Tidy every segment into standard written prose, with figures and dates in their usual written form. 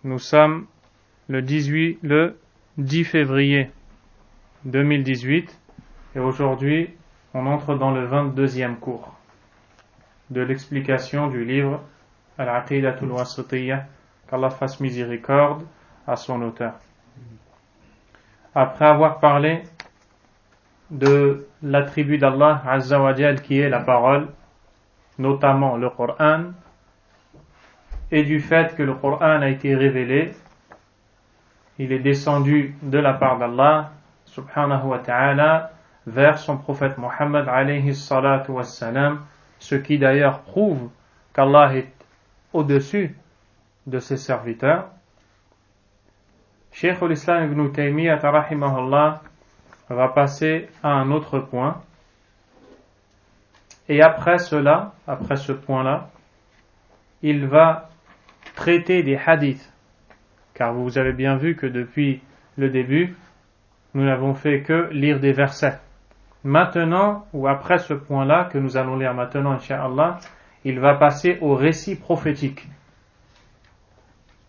Nous sommes le 10 février 2018 et aujourd'hui on entre dans le 22e cours de l'explication du livre Al-Aqidatul Wasitiyya, qu'Allah fasse miséricorde à son auteur. Après avoir parlé de l'attribut d'Allah Azza wa Jal qui est la parole, notamment le Coran, et du fait que le Coran a été révélé, il est descendu de la part d'Allah subhanahu wa ta'ala vers son prophète Muhammad alayhi salatu wassalam, ce qui d'ailleurs prouve qu'Allah est au-dessus de ses serviteurs. Cheikh al-Islam ibn Taymiyyah rahimahullah va passer à un autre point, et après ce point-là, il va traiter des hadiths, car vous avez bien vu que depuis le début, nous n'avons fait que lire des versets. Maintenant, ou après ce point-là, que nous allons lire maintenant, incha'Allah, il va passer au récit prophétique,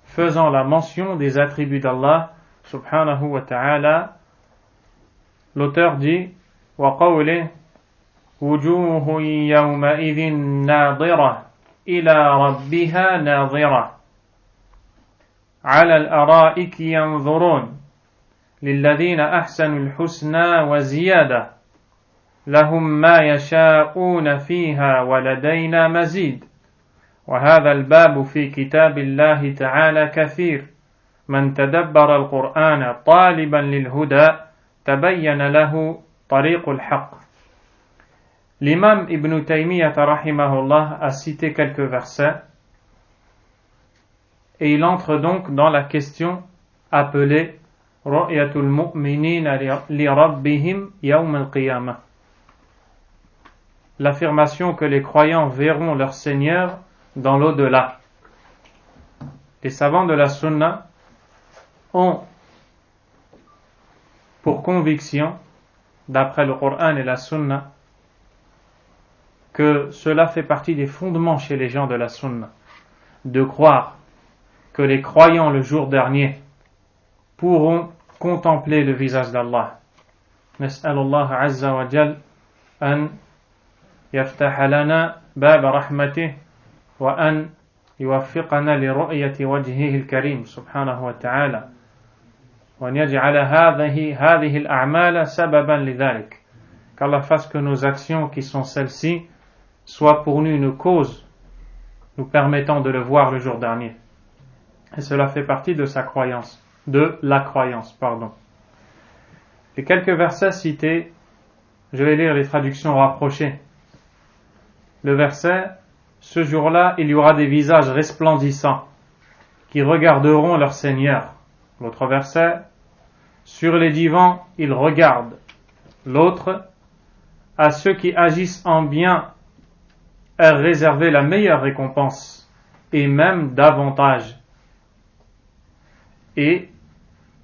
faisant la mention des attributs d'Allah, subhanahu wa ta'ala. L'auteur dit, وَقَوْلِهِ وُجُوهٌ يَوْمَئِذٍ نَاظِرَةٌ إِلَى رَبِّهَا نَاظِرَةٌ على الأرائك ينظرون للذين أحسنوا الحسنى وزيادة لهم ما يشاءون فيها ولدينا مزيد وهذا الباب في كتاب الله تعالى كثير من تدبر القرآن طالبا للهدى تبين له طريق الحق. L'imam Ibn Taymiyyah rahimahullah a cité quelques versets et il entre donc dans la question appelée Ru'yatul mu'minina li rabbihim yawm al-qiyamah, l'affirmation que les croyants verront leur Seigneur dans l'au-delà. Les savants de la Sunna ont pour conviction, d'après le Coran et la Sunna, que cela fait partie des fondements chez les gens de la Sunna, de croire que les croyants le jour dernier pourront contempler le visage d'Allah. Nas'alullah azza wa jal an yaftaha lana bab rahmatih wa an yuwaffiqana li ru'yati wajhihi al-karim subhanahu wa ta'ala wa an yaj'ala hadhihi al-a'mala sababan li dhalik, qu'Allah fasse que nos actions qui sont celles-ci soient pour nous une cause nous permettant de le voir le jour dernier. Et cela fait partie de la croyance. Les quelques versets cités, je vais lire les traductions rapprochées. Le verset, ce jour-là, il y aura des visages resplendissants qui regarderont leur Seigneur. L'autre verset, sur les divans, ils regardent. L'autre, à ceux qui agissent en bien, est réservé la meilleure récompense, et même davantage. Et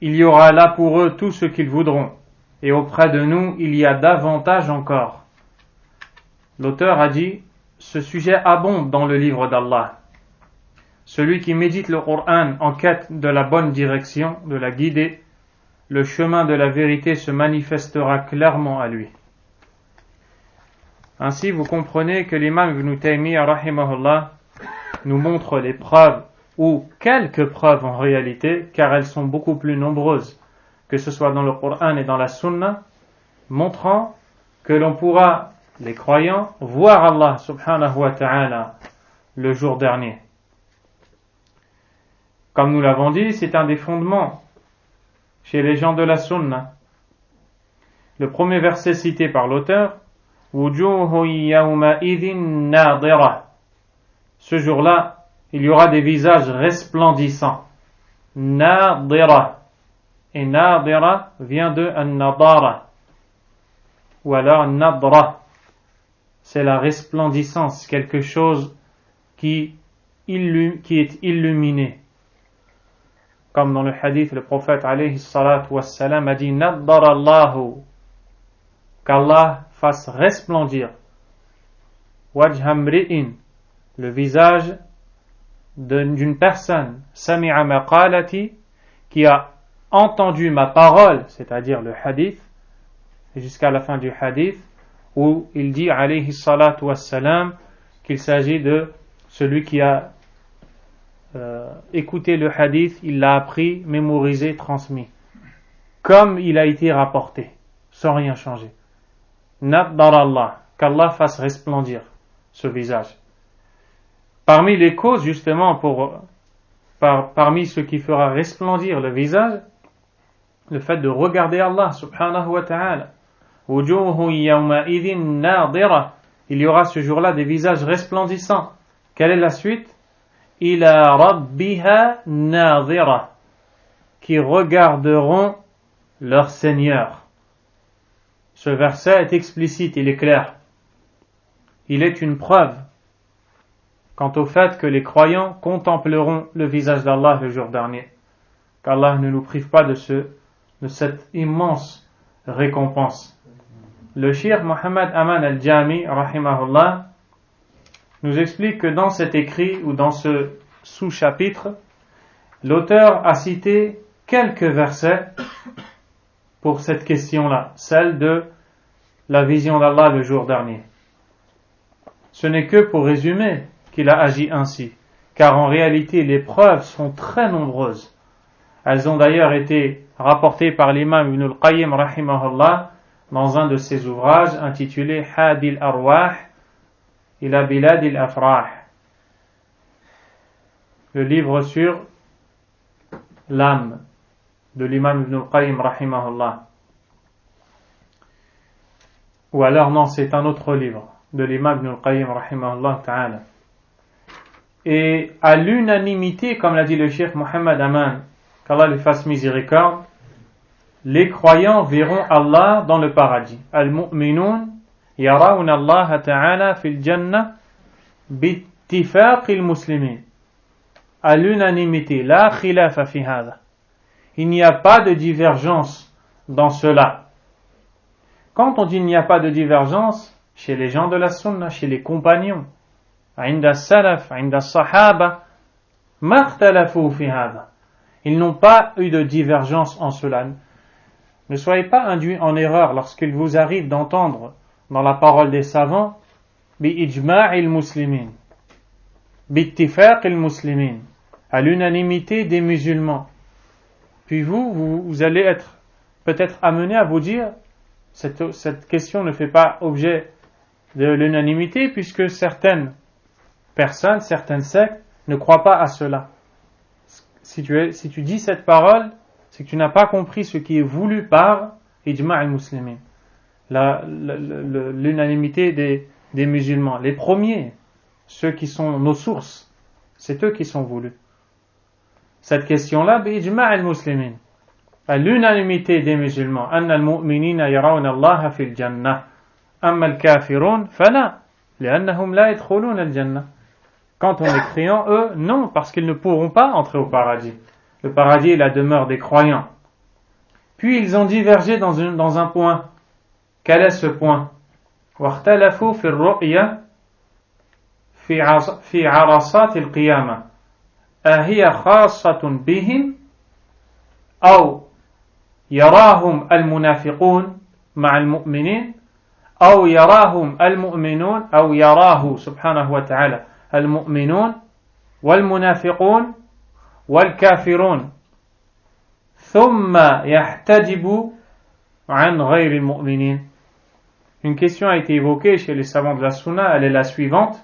il y aura là pour eux tout ce qu'ils voudront, et auprès de nous il y a davantage encore. L'auteur a dit, ce sujet abonde dans le livre d'Allah. Celui qui médite le Coran en quête de la bonne direction, de la guider, le chemin de la vérité se manifestera clairement à lui. Ainsi vous comprenez que l'imam Ibn Taymiyyah rahimahullah nous montre les preuves, ou quelques preuves en réalité, car elles sont beaucoup plus nombreuses, que ce soit dans le Coran et dans la Sunna, montrant que l'on pourra, les croyants, voir Allah subhanahu wa ta'ala le jour dernier. Comme nous l'avons dit, c'est un des fondements chez les gens de la Sunna. Le premier verset cité par l'auteur, Wujuhu yawma idhin nadira. Ce jour-là, il y aura des visages resplendissants. Nadira. Et nadira vient de an-nadara. Ou alors nadra. C'est la resplendissance, quelque chose qui est illuminé. Comme dans le hadith, le prophète alayhi salatu wassalam a dit Naddara Allahu, qu'Allah fasse resplendir wajha mri'in, le visage d'une personne sami'a maqalati, qui a entendu ma parole, c'est-à-dire le hadith, jusqu'à la fin du hadith, où il dit alayhi salatu wassalam qu'il s'agit de celui qui a écouté le hadith, il l'a appris, mémorisé, transmis, comme il a été rapporté, sans rien changer. Naddarallah, qu'Allah fasse resplendir ce visage. Parmi les causes, justement, parmi ce qui fera resplendir le visage, le fait de regarder Allah subhanahu wa ta'ala. Wujuhun yawma'idhin nadira. Il y aura ce jour-là des visages resplendissants. Quelle est la suite? Ila rabbiha nadira, qui regarderont leur Seigneur. Ce verset est explicite, il est clair. Il est une preuve quant au fait que les croyants contempleront le visage d'Allah le jour dernier. Qu'Allah ne nous prive pas de cette immense récompense. Le Cheikh Mohammed Aman al-Jami, rahimahullah, nous explique que dans cet écrit ou dans ce sous-chapitre, l'auteur a cité quelques versets pour cette question-là, celle de la vision d'Allah le jour dernier. Ce n'est que pour résumer qu'il a agi ainsi, car en réalité les preuves sont très nombreuses. Elles ont d'ailleurs été rapportées par l'imam Ibn al-Qayyim rahimahullah dans un de ses ouvrages intitulé Hadil Arwah ila Biladil Afrah, le livre sur l'âme de l'imam Ibn al-Qayyim rahimahullah. Ou alors non, c'est un autre livre de l'imam Ibn al-Qayyim rahimahullah ta'ala. Et à l'unanimité, comme l'a dit le Cheikh Mohammed Aman, qu'Allah lui fasse miséricorde, les croyants verront Allah dans le paradis. Al-mu'minun yarawna Allah ta'ala fil jannah bittifaqil muslimin. À l'unanimité, la khilafa fi hadha. Il n'y a pas de divergence dans cela. Quand on dit il n'y a pas de divergence, chez les gens de la sunna, chez les compagnons, inda salaf, inda sahaba, ma ikhtalafu fi hadha. Ils n'ont pas eu de divergence en cela. Ne soyez pas induits en erreur lorsqu'il vous arrive d'entendre dans la parole des savants bi ijma'il muslimin, bi ittifaqil muslimin, à l'unanimité des musulmans. Puis vous allez être peut-être amené à vous dire cette question ne fait pas objet de l'unanimité puisque certaines personnes, certaines sectes ne croient pas à cela. Si tu dis cette parole, c'est que tu n'as pas compris ce qui est voulu par ijma' al-muslimin, l'unanimité des musulmans. Les premiers, ceux qui sont nos sources, c'est eux qui sont voulus. Cette question-là, bi ijma' al-muslimin, à l'unanimité des musulmans, anna al-mu'minina yarawna Allah fil jannah, amma al-kafirun fala, li'annahum la yadkhuluna al-jannah. Quant aux mécréants, eux, non, parce qu'ils ne pourront pas entrer au paradis. Le paradis est la demeure des croyants. Puis ils ont divergé dans un point. Quel est ce point? واختلفوا في الرؤية في عرصات القيامة أهي خاصة بهم أو يراهم المنافقون مع المؤمنين أو يراهم المؤمنون أو يراه سبحانه وتعالى المؤمنون والمنافقون والكافرون ثم يحتجب عن غير المؤمنين. Une question a été évoquée chez les savants de la Sunna, elle est la suivante.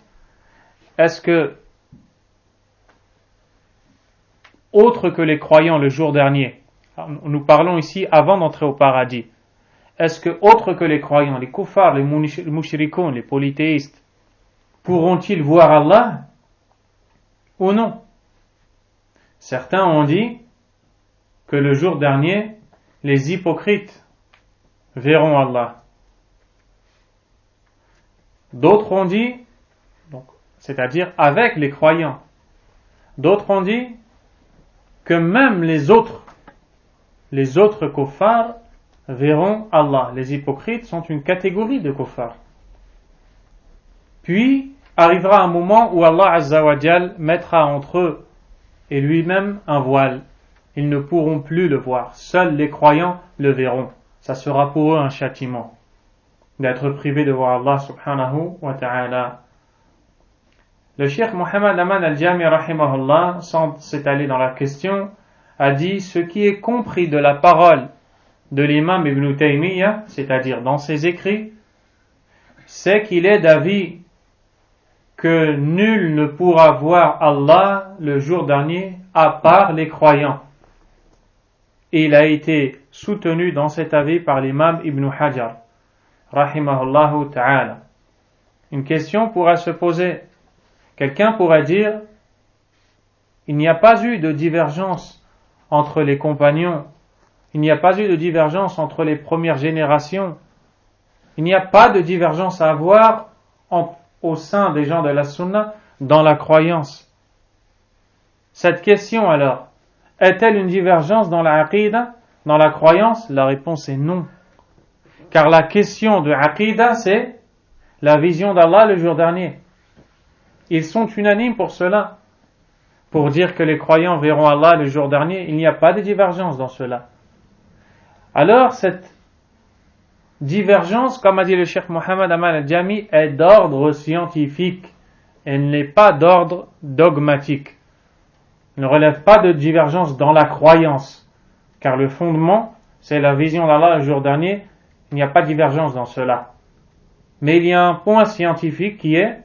Est-ce que, autre que les croyants le jour dernier, nous parlons ici avant d'entrer au paradis, est-ce que, autre que les croyants, les kuffars, les mushrikoun, les polythéistes, pourront-ils voir Allah ou non? Certains ont dit que le jour dernier, les hypocrites verront Allah. D'autres ont dit, c'est-à-dire avec les croyants. D'autres ont dit que même les autres kuffars verront Allah. Les hypocrites sont une catégorie de kuffars. Puis, arrivera un moment où Allah Azza wa Jal mettra entre eux et lui-même un voile. Ils ne pourront plus le voir. Seuls les croyants le verront. Ça sera pour eux un châtiment d'être privés de voir Allah subhanahu wa ta'ala. Le cheikh Mohammed Aman al-Jami rahimahullah, sans s'étaler dans la question, a dit: ce qui est compris de la parole de l'imam Ibn Taymiyyah, c'est-à-dire dans ses écrits, c'est qu'il est d'avis que nul ne pourra voir Allah le jour dernier à part les croyants. Et il a été soutenu dans cet avis par l'imam Ibn Hajar rahimahullahu ta'ala. Une question pourra se poser. Quelqu'un pourrait dire: il n'y a pas eu de divergence entre les compagnons, il n'y a pas eu de divergence entre les premières générations, il n'y a pas de divergence à avoir au sein des gens de la Sunna dans la croyance. Cette question alors, est-elle une divergence dans la aqidah, dans la croyance? La réponse est non. Car la question de aqidah, c'est la vision d'Allah le jour dernier. Ils sont unanimes pour cela. Pour dire que les croyants verront Allah le jour dernier, il n'y a pas de divergence dans cela. Alors, cette divergence, comme a dit le cheikh Mohammed Aman al-Jami, est d'ordre scientifique. Elle n'est pas d'ordre dogmatique. Elle ne relève pas de divergence dans la croyance. Car le fondement, c'est la vision d'Allah le jour dernier. Il n'y a pas de divergence dans cela. Mais il y a un point scientifique qui est: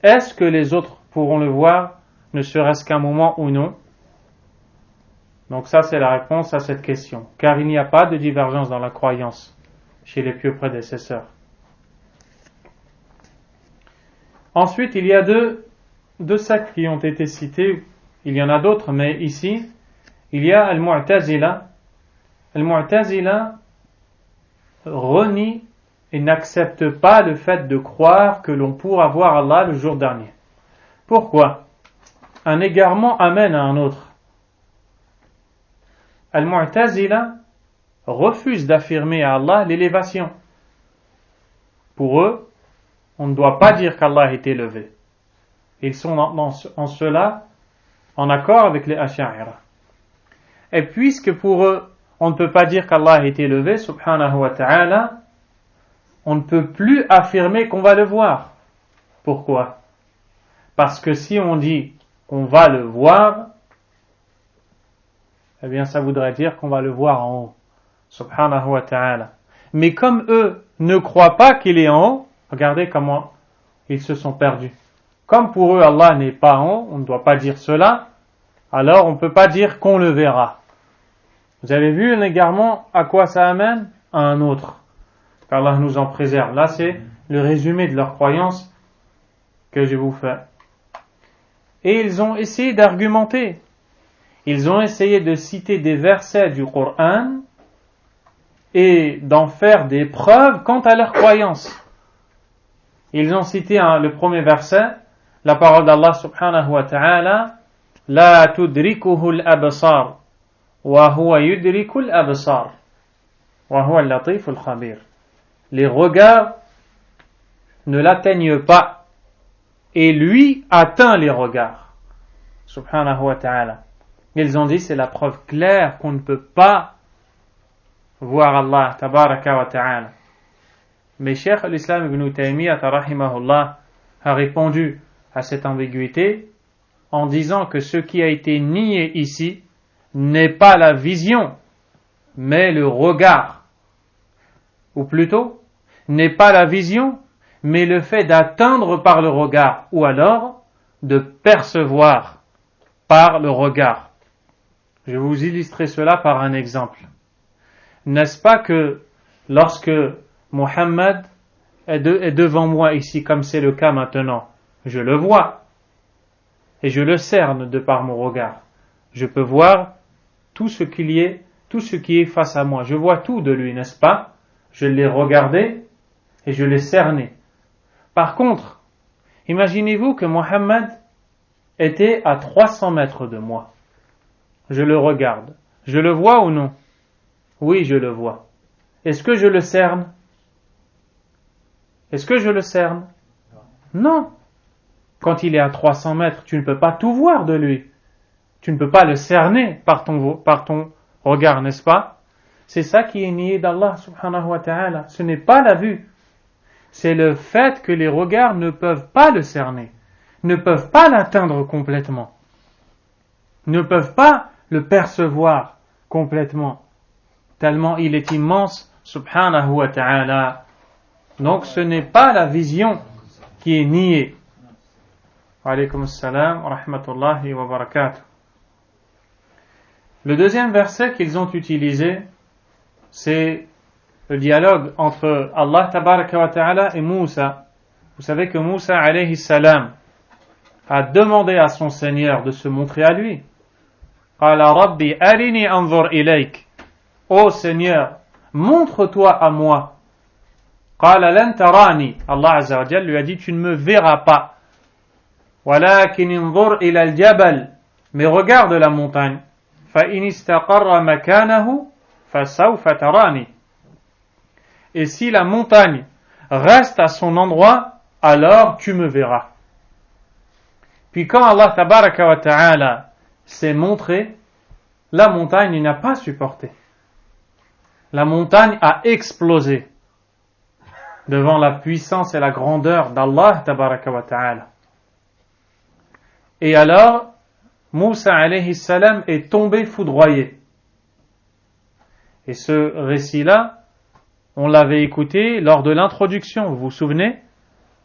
est-ce que les autres pourront le voir, ne serait-ce qu'un moment ou non? Donc ça, c'est la réponse à cette question. Car il n'y a pas de divergence dans la croyance chez les pieux prédécesseurs. Ensuite, il y a deux sectes qui ont été citées. Il y en a d'autres, mais ici, il y a Al-Mu'tazila. Al-Mu'tazila renie et n'accepte pas le fait de croire que l'on pourra voir Allah le jour dernier. Pourquoi? Un égarement amène à un autre. Al-Mu'tazila refuse d'affirmer à Allah l'élévation. Pour eux, on ne doit pas dire qu'Allah est élevé. Ils sont en cela en accord avec les Ash'a'ira. Et puisque pour eux, on ne peut pas dire qu'Allah est élevé, subhanahu wa ta'ala, on ne peut plus affirmer qu'on va le voir. Pourquoi? Parce que si on dit qu'on va le voir, eh bien ça voudrait dire qu'on va le voir en haut, subhanahu wa ta'ala. Mais comme eux ne croient pas qu'il est en haut, regardez comment ils se sont perdus. Comme pour eux Allah n'est pas en haut, on ne doit pas dire cela, alors on ne peut pas dire qu'on le verra. Vous avez vu un égarement, à quoi ça amène? À un autre. Qu'Allah nous en préserve. Là, c'est le résumé de leur croyance que je vous fais. Et ils ont essayé d'argumenter. Ils ont essayé de citer des versets du Coran et d'en faire des preuves quant à leur croyance. Ils ont cité le premier verset, la parole d'Allah subhanahu wa ta'ala: La tudrikuhu al-absar wa huwa yudriku al-absar wa huwa al-latif al-khabir. Les regards ne l'atteignent pas et lui atteint les regards, subhanahu wa ta'ala. Ils ont dit: c'est la preuve claire qu'on ne peut pas voir Allah tabaraka wa ta'ala. Mais Cheikh al-Islam ibn Taymiyyah rahimahullah a répondu à cette ambiguïté en disant que ce qui a été nié ici n'est pas la vision, mais le regard. Ou plutôt, n'est pas la vision, mais le fait d'atteindre par le regard, ou alors de percevoir par le regard. Je vais vous illustrer cela par un exemple. N'est-ce pas que lorsque Mohammed est devant moi ici, comme c'est le cas maintenant, je le vois et je le cerne de par mon regard. Je peux voir tout ce qui est face à moi. Je vois tout de lui, n'est-ce pas? Je l'ai regardé et je l'ai cerné. Par contre, imaginez-vous que Mohammed était à 300 mètres de moi. Je le regarde. Je le vois ou non? Oui, je le vois. Est-ce que je le cerne? Est-ce que je le cerne? Non. quand il est à 300 mètres, tu ne peux pas tout voir de lui. Tu ne peux pas le cerner par ton regard, n'est-ce pas? C'est ça qui est nié d'Allah subhanahu wa ta'ala. Ce n'est pas la vue. C'est le fait que les regards ne peuvent pas le cerner, ne peuvent pas l'atteindre complètement, ne peuvent pas le percevoir complètement, tellement il est immense subhanahu wa ta'ala. Donc ce n'est pas la vision qui est niée. Wa alaykum assalam wa rahmatullahi wa barakatuh. Le deuxième verset qu'ils ont utilisé, c'est le dialogue entre Allah tabaraka wa ta'ala et Moussa. Vous savez que Moussa alayhi salam a demandé à son Seigneur de se montrer à lui. Qala Rabbi arini anzur ilayk. Ô Seigneur, montre-toi à moi. Qala lan tarani. Allah azza wa jalla lui a dit, tu ne me verras pas. Walakin anzur ila al-jabal. Mais regarde la montagne. Fa in istaqarra makanahu fa sawfa tarani. Et si la montagne reste à son endroit, alors tu me verras. Puis quand Allah tabaraka wa ta'ala s'est montré, la montagne n'a pas supporté. La montagne a explosé devant la puissance et la grandeur d'Allah tabaraka wa ta'ala. Et alors, Moussa alayhi salam est tombé foudroyé. Et ce récit-là, on l'avait écouté lors de l'introduction, vous vous souvenez?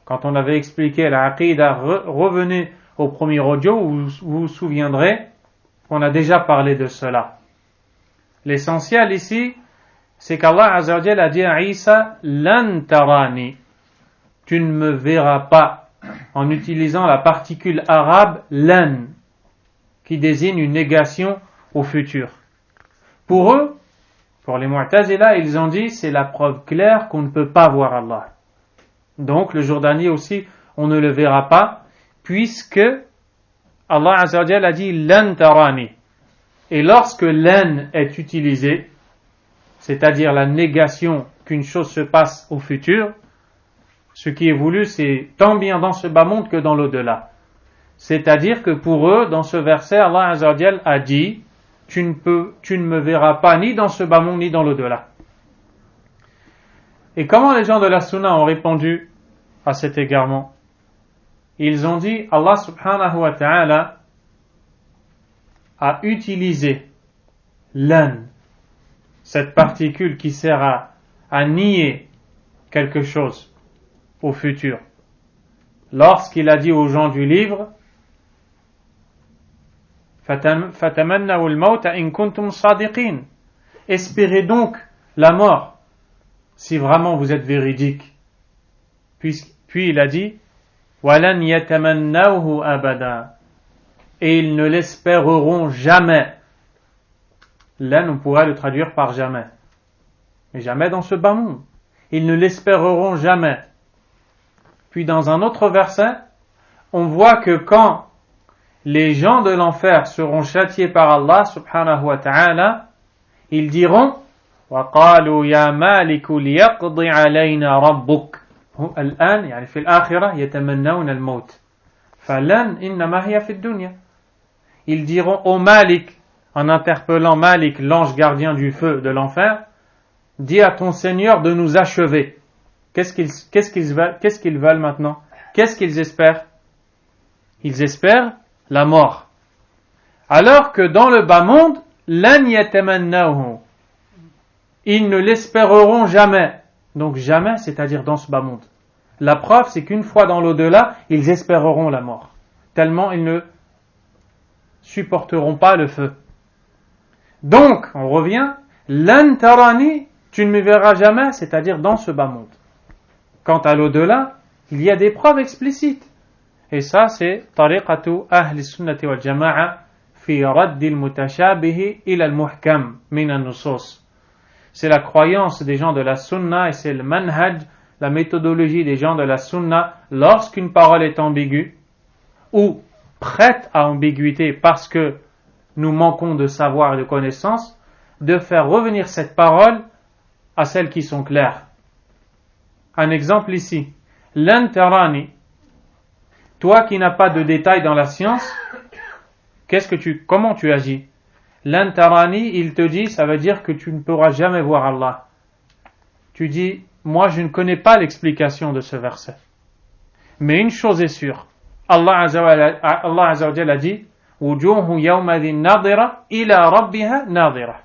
Quand on avait expliqué la Aqidah, revenez au premier audio, vous vous souviendrez qu'on a déjà parlé de cela. L'essentiel ici, c'est qu'Allah Azza wa Jalla a dit à Isa, lan tarani, tu ne me verras pas, en utilisant la particule arabe lan, qui désigne une négation au futur. Pour eux, pour les Mu'tazila, ils ont dit, c'est la preuve claire qu'on ne peut pas voir Allah. Donc, le jour dernier aussi, on ne le verra pas, puisque Allah Azza wa Jalla a dit, lan tarani. Et lorsque lan est utilisé, c'est-à-dire la négation qu'une chose se passe au futur, ce qui est voulu, c'est tant bien dans ce bas monde que dans l'au-delà. C'est-à-dire que pour eux, dans ce verset, Allah Azza wa Jalla a dit, tu ne me verras pas ni dans ce bas monde ni dans l'au-delà. Et comment les gens de la Sunna ont répondu à cet égarement? Ils ont dit, Allah subhanahu wa ta'ala a utilisé lan, cette particule qui sert à nier quelque chose au futur. Lorsqu'il a dit aux gens du livre, فَتَمَنَّوُا الْمَوْتَ إِن كُنتُمْ صَادِقِينَ. Espérez donc la mort, si vraiment vous êtes véridique. Puis il a dit, وَلَنْ يَتَمَنَّوْهُ أَبَدًا. Et ils ne l'espéreront jamais. Là, on pourrait le traduire par jamais. Mais jamais dans ce bas monde. Ils ne l'espéreront jamais. Puis dans un autre verset, on voit que quand les gens de l'enfer seront châtiés par Allah subhanahu wa ta'ala, ils diront وَقَالُوا يَا مَالِكُ لِيَقْضِ عَلَيْنَا رَبُّكَ. الآن يعني في الآخرة يتمنون الموت فلن إنما هي في الدنيا. Ils diront au Malik, en interpellant Malik, l'ange gardien du feu de l'enfer, dis à ton Seigneur de nous achever. Qu'est-ce qu'ils veulent maintenant? Qu'est-ce qu'ils espèrent? Ils espèrent la mort. Alors que dans le bas monde, lan yatamannawhu, ils ne l'espéreront jamais. Donc jamais, c'est-à-dire dans ce bas monde. La preuve, c'est qu'une fois dans l'au-delà, ils espéreront la mort. Tellement ils ne supporteront pas le feu. Donc, on revient, lan tarani, tu ne me verras jamais, c'est-à-dire dans ce bas monde. Quant à l'au-delà, il y a des preuves explicites. Et ça, c'est tariqatu ahli sunnati wal jama'a fi raddi al-mutashabihi ila al-muhkam min an-nusus. C'est la croyance des gens de la sunna et c'est le manhaj, la méthodologie des gens de la sunna lorsqu'une parole est ambiguë ou prête à ambiguïté parce que nous manquons de savoir et de connaissance, de faire revenir cette parole à celles qui sont claires. Un exemple ici. Lan tarani. Toi qui n'as pas de détails dans la science, comment tu agis? Lan tarani, il te dit, ça veut dire que tu ne pourras jamais voir Allah. Tu dis, moi je ne connais pas l'explication de ce verset. Mais une chose est sûre, Allah Azza wa Jalla a dit, Wujuhu yawmadhin nadira ila rabbiha nadira.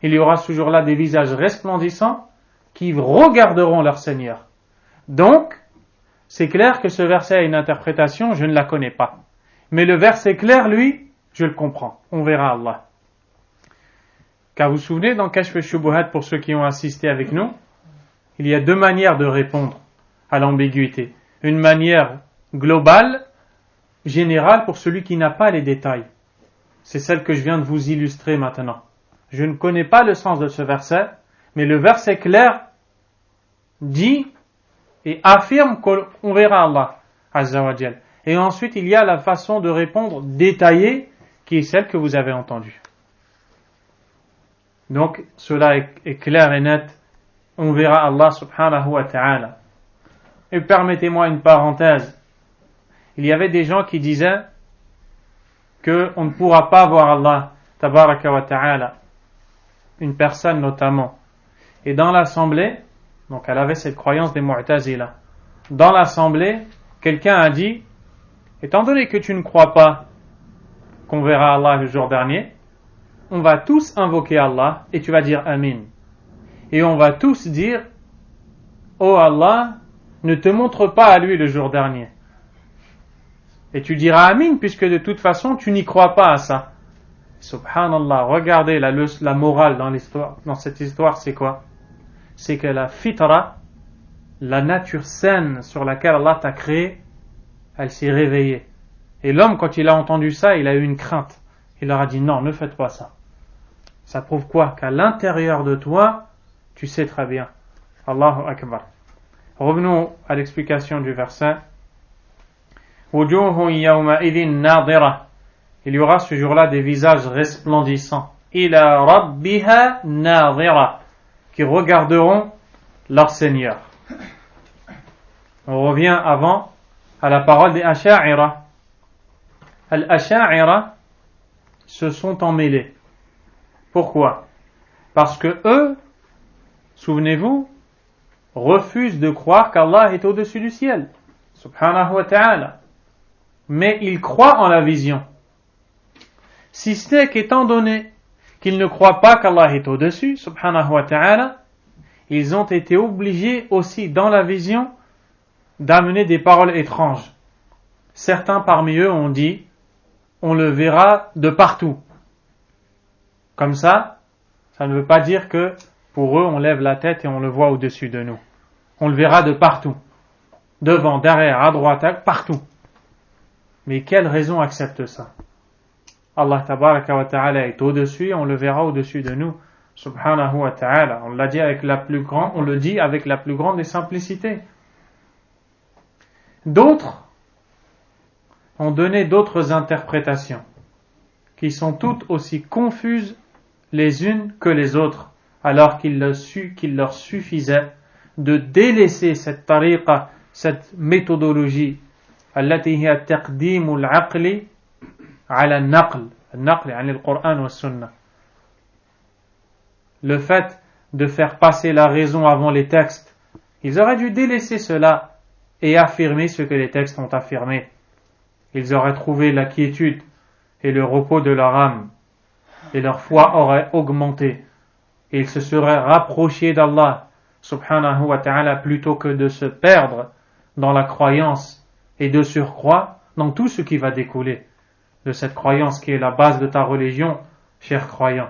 Il y aura ce jour-là des visages resplendissants qui regarderont leur Seigneur. Donc, c'est clair que ce verset a une interprétation, je ne la connais pas. Mais le verset clair, lui, je le comprends. On verra Allah. Car vous vous souvenez, dans Kashf al-Shubuhat, pour ceux qui ont assisté avec nous, il y a deux manières de répondre à l'ambiguïté. Une manière globale, générale, pour celui qui n'a pas les détails. C'est celle que je viens de vous illustrer maintenant. Je ne connais pas le sens de ce verset, mais le verset clair dit et affirme qu'on verra Allah Azza wa Jal. Et ensuite, il y a la façon de répondre détaillée qui est celle que vous avez entendue. Donc, cela est clair et net. On verra Allah subhanahu wa ta'ala. Et permettez-moi une parenthèse. Il y avait des gens qui disaient qu'on ne pourra pas voir Allah tabaraka wa ta'ala. Une personne notamment. Et dans l'assemblée, donc elle avait cette croyance des Mu'tazila. Dans l'assemblée, quelqu'un a dit, étant donné que tu ne crois pas qu'on verra Allah le jour dernier, on va tous invoquer Allah et tu vas dire Amin. Et on va tous dire, oh Allah, ne te montre pas à lui le jour dernier. Et tu diras Amin puisque de toute façon tu n'y crois pas à ça. Subhanallah, regardez la morale dans cette histoire, c'est quoi? C'est que la fitra, la nature saine sur laquelle Allah t'a créé, elle s'est réveillée. Et l'homme, quand il a entendu ça, il a eu une crainte. Il leur a dit non, ne faites pas ça. Ça prouve quoi? Qu'à l'intérieur de toi, tu sais très bien. Allahu Akbar. Revenons à l'explication du verset. Wujuhun yawma'idhin nadira. Il y aura ce jour-là des visages resplendissants. Ila rabbiha nadira. Qui regarderont leur Seigneur. On revient avant à la parole des Asha'ira. Al-Asha'ira se sont emmêlés. Pourquoi? Parce que eux, souvenez-vous, refusent de croire qu'Allah est au-dessus du ciel. Subhanahu wa ta'ala. Mais ils croient en la vision. Si ce n'est qu'étant donné qu'ils ne croient pas qu'Allah est au-dessus, subhanahu wa ta'ala, ils ont été obligés aussi dans la vision d'amener des paroles étranges. Certains parmi eux ont dit, on le verra de partout. Comme ça ne veut pas dire que pour eux on lève la tête et on le voit au-dessus de nous. On le verra de partout. Devant, derrière, à droite, partout. Mais quelle raison accepte ça? Allah tabaraka wa ta'ala est au-dessus, on le verra au-dessus de nous. Subhanahu wa ta'ala. On le dit avec la plus grande des simplicités. D'autres ont donné d'autres interprétations qui sont toutes aussi confuses les unes que les autres, alors qu'il leur suffisait de délaisser cette tariqa, cette méthodologie, allati hiya taqdimul aqli ala al-naql, al-naql yani le Coran wa Sunnah. Le fait de faire passer la raison avant les textes, ils auraient dû délaisser cela et affirmer ce que les textes ont affirmé. Ils auraient trouvé la quiétude et le repos de leur âme, et leur foi aurait augmenté, et ils se seraient rapprochés d'Allah, subhanahu wa ta'ala, plutôt que de se perdre dans la croyance et de surcroît dans tout ce qui va découler de cette croyance qui est la base de ta religion, chers croyants.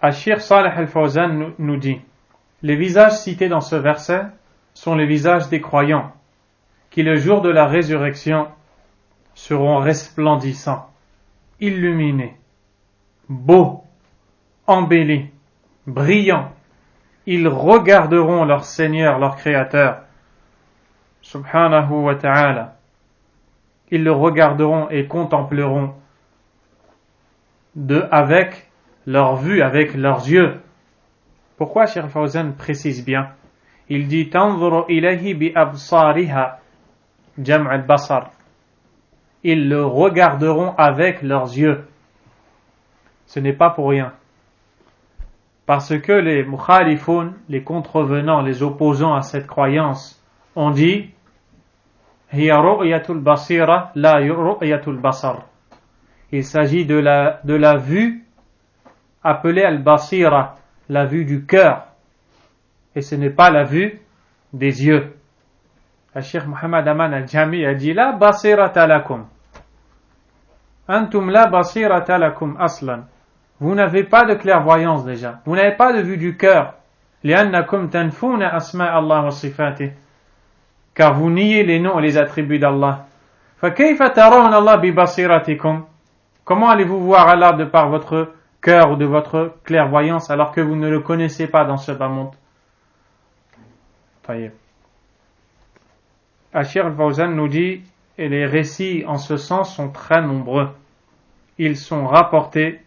Al-Sheikh Salih Al-Fawzan nous dit, les visages cités dans ce verset sont les visages des croyants, qui le jour de la résurrection seront resplendissants, illuminés, beaux, embellis, brillants. Ils regarderont leur Seigneur, leur Créateur, subhanahu wa ta'ala. Ils le regarderont et contempleront avec leur vue, avec leurs yeux. Pourquoi Cheikh Fawzan précise bien? il dit tanzuru ilayhi bi absariha jam' al-basar. Ils le regarderont avec leurs yeux. Ce n'est pas pour rien. Parce que les mukhalifun, les contrevenants, les opposants à cette croyance, ont dit hiya ru'yatul basira la ru'yatul basar. Il s'agit de la vue appelée al-basira, la vue du cœur, et ce n'est pas la vue des yeux. Le Cheikh Muhammad Aman al-Jami a dit la basirata lakum antum la basirata lakum aslan. Vous n'avez pas de clairvoyance déjà, vous n'avez pas de vue du cœur, li'annakum tanfuna asma' Allah wa sifatih, car vous niez les noms et les attributs d'Allah. Fa kayfa tarawna Allah bi basiratikum. Comment allez-vous voir Allah de par votre cœur ou de votre clairvoyance alors que vous ne le connaissez pas dans ce bas monde? Cheikh Al-Fawzan nous dit, et les récits en ce sens sont très nombreux. Ils sont rapportés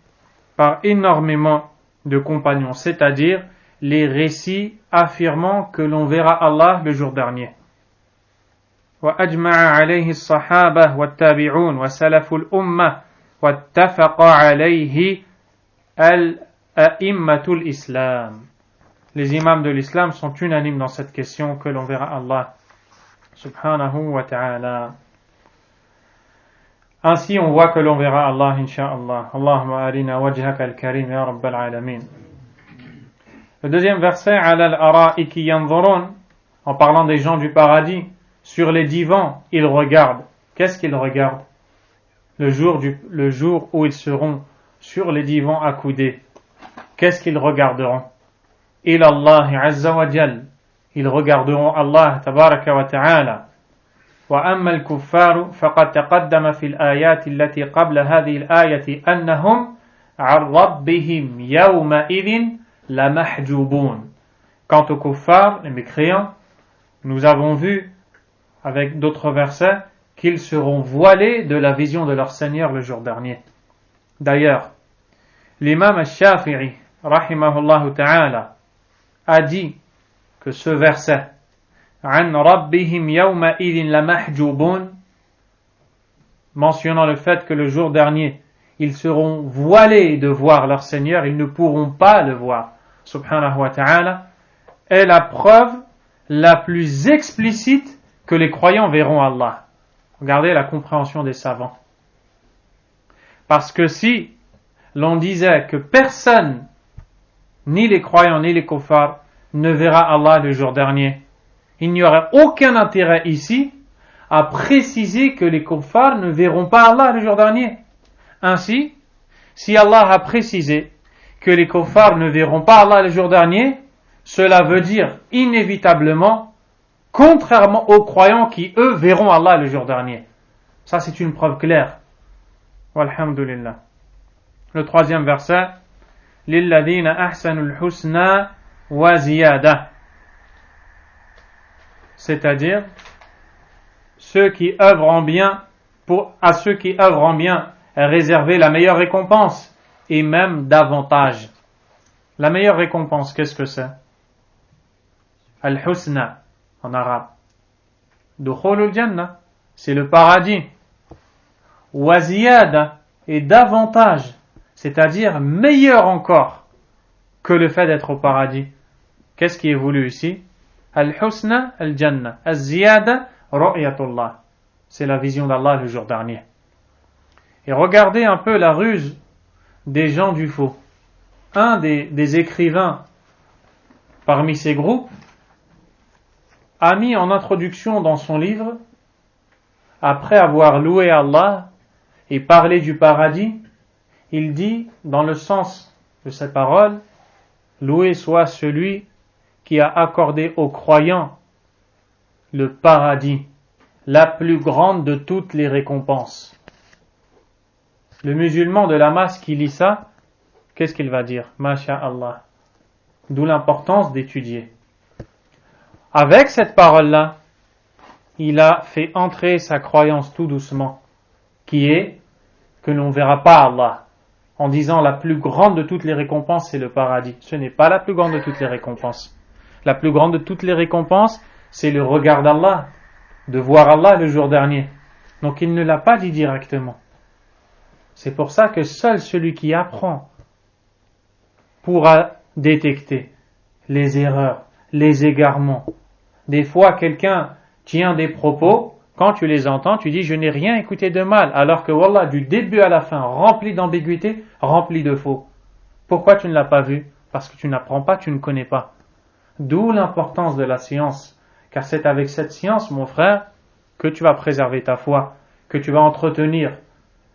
par énormément de compagnons, c'est-à-dire les récits affirmant que l'on verra Allah le jour dernier. وأجمع عليه الصحابة والتابعون وسلف الأمة واتفق عليه الأئمة الإسلام. Les imams de l'islam sont unanimes dans cette question que l'on verra Allah subhanahu wa ta'ala. Ainsi on voit que l'on verra Allah insha'Allah. Allahumma arina wajhaka al-karim ya rabbal alamin. Le deuxième verset, ala al-ara'iki yanzurun, en parlant des gens du paradis, sur les divans, ils regardent. Qu'est-ce qu'ils regardent? Le jour où ils seront sur les divans accoudés. Qu'est-ce qu'ils regarderont? Ila Allah azza wa jal. Ils regarderont Allah tabaraka wa ta'ala. وأما الكفار فقد تقدم في الآيات التي قبل هذه الآية أنهم عن ربهم يومئذ لمحجوبون. Quant aux kuffars, les mécréants, nous avons vu avec d'autres versets qu'ils seront voilés de la vision de leur Seigneur le jour dernier. D'ailleurs, l'imam al-Shafi'i rahimahullah ta'ala a dit que ce verset عن ربهم يومئذ لمحجوبون, mentionnant le fait que le jour dernier ils seront voilés de voir leur Seigneur, ils ne pourront pas le voir subhanahu wa ta'ala, est la preuve la plus explicite que les croyants verront Allah. Regardez la compréhension des savants. Parce que si l'on disait que personne, ni les croyants ni les kuffars, ne verra Allah le jour dernier, il n'y aurait aucun intérêt ici à préciser que les kuffars ne verront pas Allah le jour dernier. Ainsi, si Allah a précisé que les kuffars ne verront pas Allah le jour dernier, cela veut dire inévitablement, contrairement aux croyants qui eux verront Allah le jour dernier. Ça c'est une preuve claire. Walhamdulillah. Le troisième verset, لِلَّذِينَ أَحْسَنُوا الْحُسْنَى وَزِيَادَةً. C'est-à-dire ceux qui œuvrent en bien, à ceux qui œuvrent en bien est réservée la meilleure récompense et même davantage. La meilleure récompense, qu'est-ce que c'est? Al-Husna en arabe. Dukhulul Jannah, c'est le paradis. Wa ziyada, et davantage, c'est-à-dire meilleur encore que le fait d'être au paradis. Qu'est-ce qui est voulu ici? Al-Husna, Al-Jannah. Al-Ziyada, Ru'yatullah. C'est la vision d'Allah le jour dernier. Et regardez un peu la ruse des gens du faux. Un des écrivains parmi ces groupes a mis en introduction dans son livre, après avoir loué Allah et parlé du paradis, il dit, dans le sens de cette parole, loué soit celui qui a accordé aux croyants le paradis, la plus grande de toutes les récompenses. Le musulman de la masse qui lit ça, qu'est-ce qu'il va dire? Masha'Allah. D'où l'importance d'étudier. Avec cette parole-là, il a fait entrer sa croyance tout doucement, qui est que l'on ne verra pas Allah, en disant la plus grande de toutes les récompenses, c'est le paradis. Ce n'est pas la plus grande de toutes les récompenses. La plus grande de toutes les récompenses, c'est le regard d'Allah, de voir Allah le jour dernier. Donc il ne l'a pas dit directement. C'est pour ça que seul celui qui apprend pourra détecter les erreurs, les égarements. Des fois, quelqu'un tient des propos, quand tu les entends, tu dis « je n'ai rien écouté de mal », alors que Wallah, du début à la fin, rempli d'ambiguïté, rempli de faux. Pourquoi tu ne l'as pas vu? Parce que tu n'apprends pas, tu ne connais pas. D'où l'importance de la science, car c'est avec cette science, mon frère, que tu vas préserver ta foi, que tu vas entretenir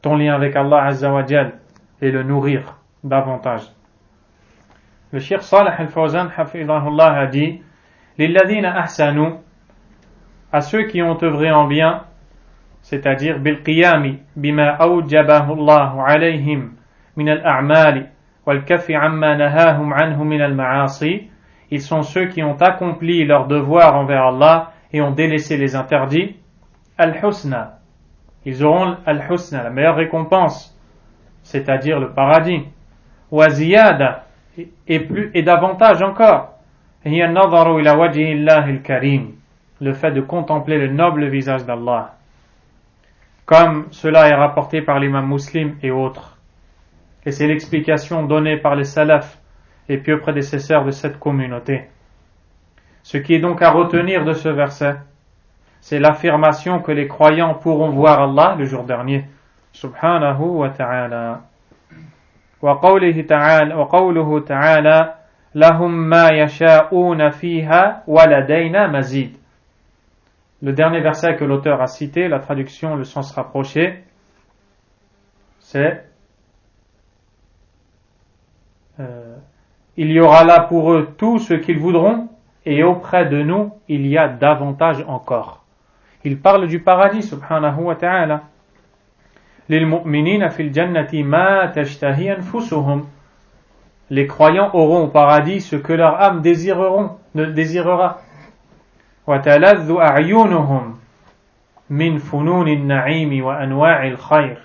ton lien avec Allah Azza wa Jal et le nourrir davantage. Le Cheikh Salih Al-Fawzan hafidhahullah a dit Lilladhina ahsanu, à ceux qui ont œuvré en bien, c'est-à-dire bil qiyami bima awjabahu Allah alayhim min al-a'mali wal kaffi amma nahahum anhu min al-ma'asi, ils sont ceux qui ont accompli leur devoir envers Allah et ont délaissé les interdits. Al-husna, ils auront al-husna, la meilleure récompense, c'est-à-dire le paradis. Wa ziyada, et davantage encore, hiya an-nadharu ila wajhi Allah al-karim, le fait de contempler le noble visage d'Allah, comme cela est rapporté par l'imam Muslim et autres. Et c'est l'explication donnée par les salafs, les pieux prédécesseurs de cette communauté. Ce qui est donc à retenir de ce verset, c'est l'affirmation que les croyants pourront voir Allah le jour dernier, subhanahu wa ta'ala. وقوله تعالى لهم ما يشاءون فيها ولدينا مزيد. Le dernier verset que l'auteur a cité, la traduction, le sens rapproché, c'est il y aura là pour eux tout ce qu'ils voudront et auprès de nous il y a davantage encore. Il parle du paradis subhanahu wa ta'ala. للمؤمنين في الجنة ما تشتهي أنفسهم. Les croyants auront au paradis ce que leur âme désirera. وتلذ أعينهم من فنون النعيم وأنواع الخير.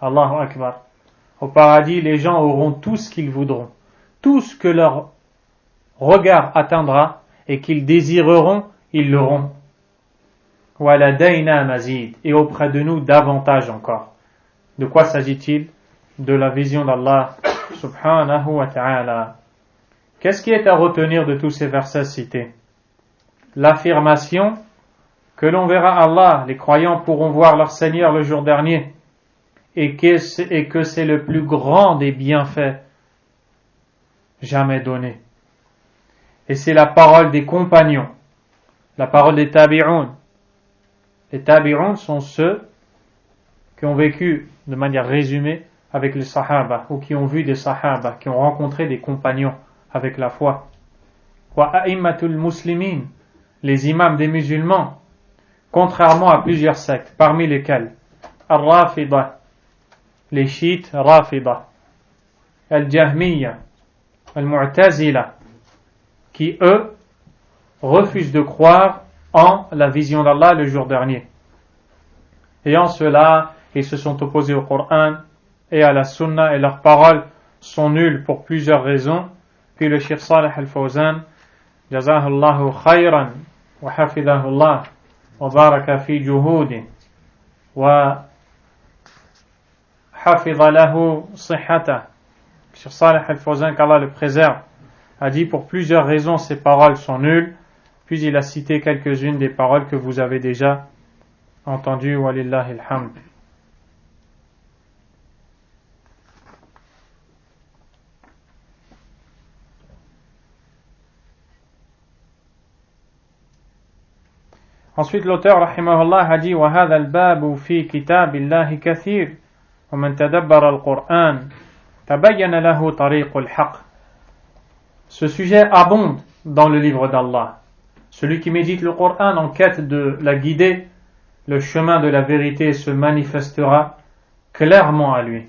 Allahu Akbar. Au paradis, les gens auront tout ce qu'ils voudront, tout ce que leur regard atteindra et qu'ils désireront, ils l'auront. وَلَدَيْنَا مَزِيد. Et auprès de nous, davantage encore. De quoi s'agit-il? De la vision d'Allah subhanahu wa ta'ala. Qu'est-ce qui est à retenir de tous ces versets cités? L'affirmation que l'on verra Allah, les croyants pourront voir leur Seigneur le jour dernier, et que c'est le plus grand des bienfaits jamais donnés. Et c'est la parole des compagnons, la parole des tabi'un. Les tabi'un sont ceux qui ont vécu de manière résumée avec les sahaba, ou qui ont vu des sahaba, qui ont rencontré des compagnons avec la foi. Wa a'immatul muslimin, les imams des musulmans, contrairement à plusieurs sectes, parmi lesquelles Al-Rafida, les chiites Rafida, Al-Jahmiya, Al-Mu'tazila, qui eux refusent de croire en la vision d'Allah le jour dernier. Et en cela, ils se sont opposés au Coran et à la Sunna, et leurs paroles sont nulles pour plusieurs raisons. Puis le Cheikh Salih Al-Fawzan, Jazahullahu khayran, wa hafidahullah, wa baraka fi juhudi, wa hafidha lahu sihhata. Cheikh Salih Al-Fawzan, qu'Allah le préserve, a dit pour plusieurs raisons ces paroles sont nulles. Puis il a cité quelques-unes des paroles que vous avez déjà entendues. Walillahi alhamd. Ensuite, l'auteur, rahimahullah, a dit وَهَذَا الْبَابُ فِي كِتَابِ اللَّهِ كَثِيرٌ وَمَنْ تَدَبَّرَ الْقُرْآنَ تَبَيَّنَ لَهُ طَرِيقُ الْحَقِّ. Ce sujet abonde dans le livre d'Allah. Celui qui médite le Coran en quête de la guider, le chemin de la vérité se manifestera clairement à lui.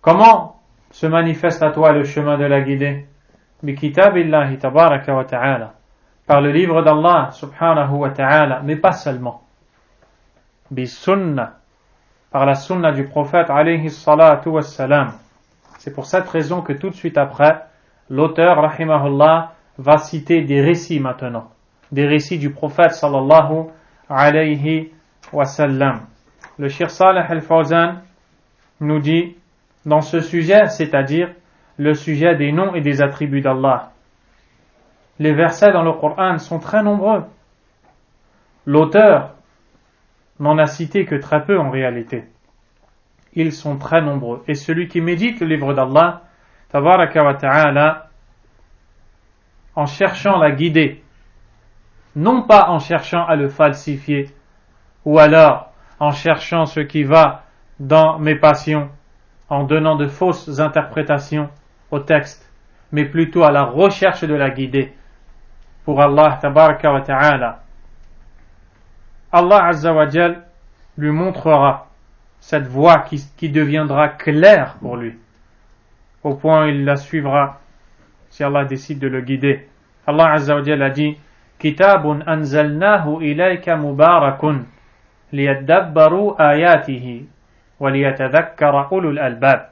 Comment se manifeste à toi le chemin de la guidée? Bi kitabillahi tabaraka wa ta'ala. Par le livre d'Allah subhanahu wa ta'ala, mais pas seulement. Bi sunnah, par la sunna du prophète alayhi salatu wassalam. C'est pour cette raison que tout de suite après, l'auteur rahimahullah va citer des récits maintenant, des récits du prophète sallallahu alayhi wa sallam. Le Cheikh Salih al-Fawzan nous dit dans ce sujet, c'est-à-dire le sujet des noms et des attributs d'Allah. Les versets dans le Coran sont très nombreux. L'auteur n'en a cité que très peu en réalité. Ils sont très nombreux. Et celui qui médite le livre d'Allah, tabaraka wa ta'ala, en cherchant la guider, non pas en cherchant à le falsifier, ou alors en cherchant ce qui va dans mes passions, en donnant de fausses interprétations au texte, mais plutôt à la recherche de la guider pour Allah tabaraka wa ta'ala. Allah azza wa jal lui montrera cette voie qui deviendra claire pour lui, au point où il la suivra si Allah décide de le guider. Allah azza wa jal a dit: Kitabun anzalnahu ilayka mubarakun liyadabbaru ayatihi wa liyatadhakkara ulul albab.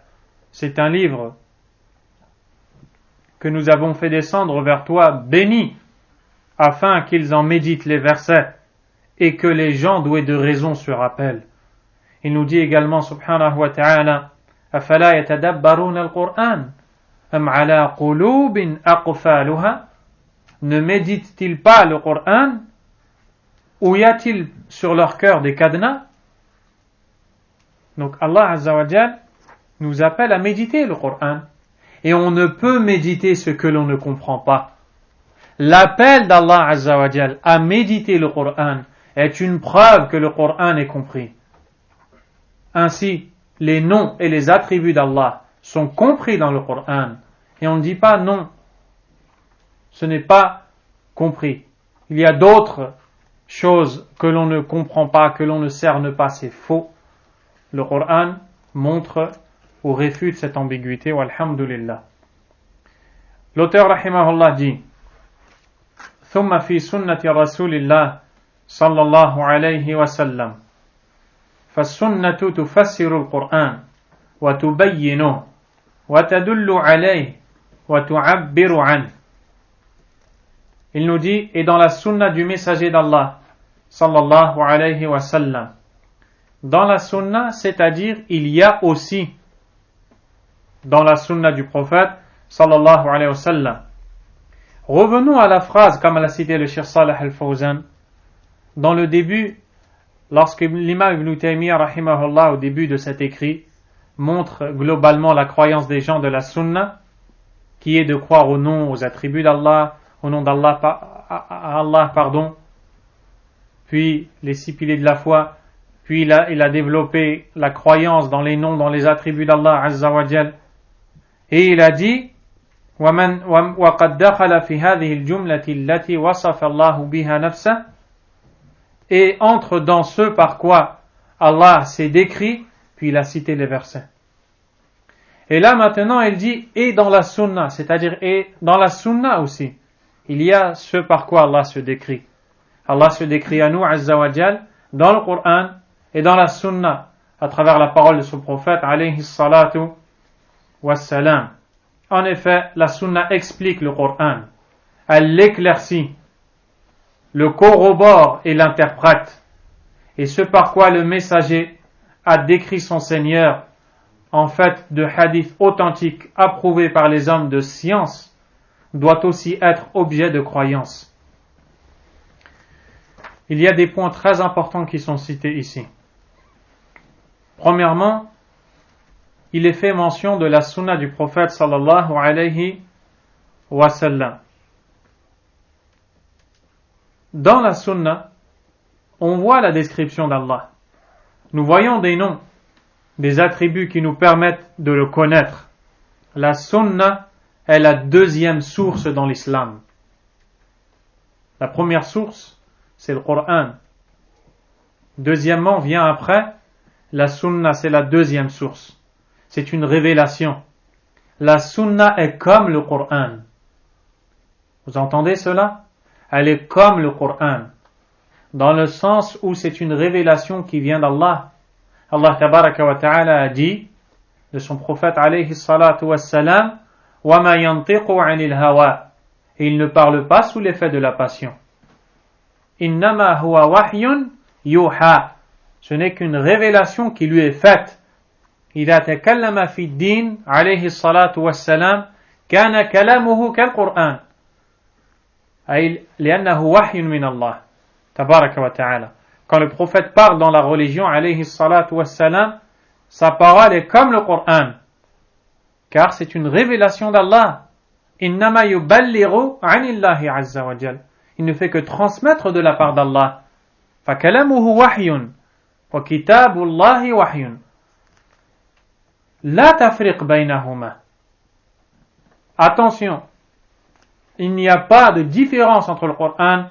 C'est un livre que nous avons fait descendre vers toi, béni, afin qu'ils en méditent les versets et que les gens doués de raison se rappellent. Il nous dit également, subhanahu wa ta'ala: Afala yatadabbaruna al-Qur'an am ala qulubin aqfaluha. Ne méditent-ils pas le Coran, ou y a-t-il sur leur cœur des cadenas? Donc Allah azza wa jal nous appelle à méditer le Coran, et on ne peut méditer ce que l'on ne comprend pas. L'appel d'Allah azza wa jal à méditer le Coran est une preuve que le Coran est compris. Ainsi, les noms et les attributs d'Allah sont compris dans le Coran, et on ne dit pas non, ce n'est pas compris. Il y a d'autres choses que l'on ne comprend pas, que l'on ne cerne pas, c'est faux. Le Coran montre ou réfute cette ambiguïté, walhamdulillah. L'auteur rahimahullah dit: ثم في سنة رسول الله صلى الله عليه وسلم فالسنة تفسر القرآن وتبينه وتدل عليه وتعبر عنه. Il nous dit: et dans la sunna du messager d'Allah sallallahu alayhi wa sallam, dans la sunna, c'est-à-dire il y a aussi dans la sunna du prophète sallallahu alayhi wa sallam. Revenons à la phrase comme l'a cité le Cheikh Salih al-Fawzan dans le début, lorsque l'imam Ibn Taymiyyah rahimahullah au début de cet écrit montre globalement la croyance des gens de la sunna, qui est de croire au nom, aux attributs d'Allah, au nom d'Allah, puis les 6 piliers de la foi, puis il a développé la croyance dans les noms, dans les attributs d'Allah azza wa jal, et il a dit: وَقَدْ دَخَلَ فِي هَذِهِ الْجُمْلَةِ الَّتِي وَصَفَ اللَّهُ بِهَا نَفْسَهُ, et entre dans ce par quoi Allah s'est décrit, puis il a cité les versets. Et là maintenant il dit: et dans la sunna, c'est-à-dire et dans la sunna aussi, il y a ce par quoi Allah se décrit. Allah se décrit à nous azza wa jal dans le Coran et dans la sunna à travers la parole de son prophète alayhi salatu wassalam. En effet, la sunna explique le Coran, elle l'éclaircit, le corrobore et l'interprète, et ce par quoi le messager a décrit son Seigneur en fait de hadiths authentiques approuvés par les hommes de science doit aussi être objet de croyance. Il y a des points très importants qui sont cités ici. Premièrement, il est fait mention de la sunna du prophète sallallahu alayhi wa sallam. Dans la sunna, on voit la description d'Allah. Nous voyons des noms, des attributs qui nous permettent de le connaître. La sunna est la deuxième source dans l'islam. La première source, c'est le Coran. Deuxièmement, vient après, la sunna, c'est la deuxième source. C'est une révélation. La sunna est comme le Coran. Vous entendez cela? Elle est comme le Coran, dans le sens où c'est une révélation qui vient d'Allah. Allah tabaraka wa ta'ala a dit de son prophète alayhi salatu wassalam: وَمَا يَنْطِقُ عَنِ الْهَوَىٰ et il ne parle pas sous l'effet de la passion. Innama huwa wahyun yuha. Ce n'est qu'une révélation qui lui est faite. إذا تكلم في الدين عليه الصلاة والسلام كان كلامه كالقرآن أي لأنه وحي من الله تبارك وتعالى. Quand le prophète parle dans la religion عليه الصلاة والسلام, sa parole est comme le Coran, car c'est une révélation d'Allah. إنما يبلغ عن الله عز وجل. Il ne fait que transmettre de la part d'Allah. فكلامه وحي وكتاب الله وحي. لا تفرق بينهما. Attention, il n'y a pas de différence entre le Coran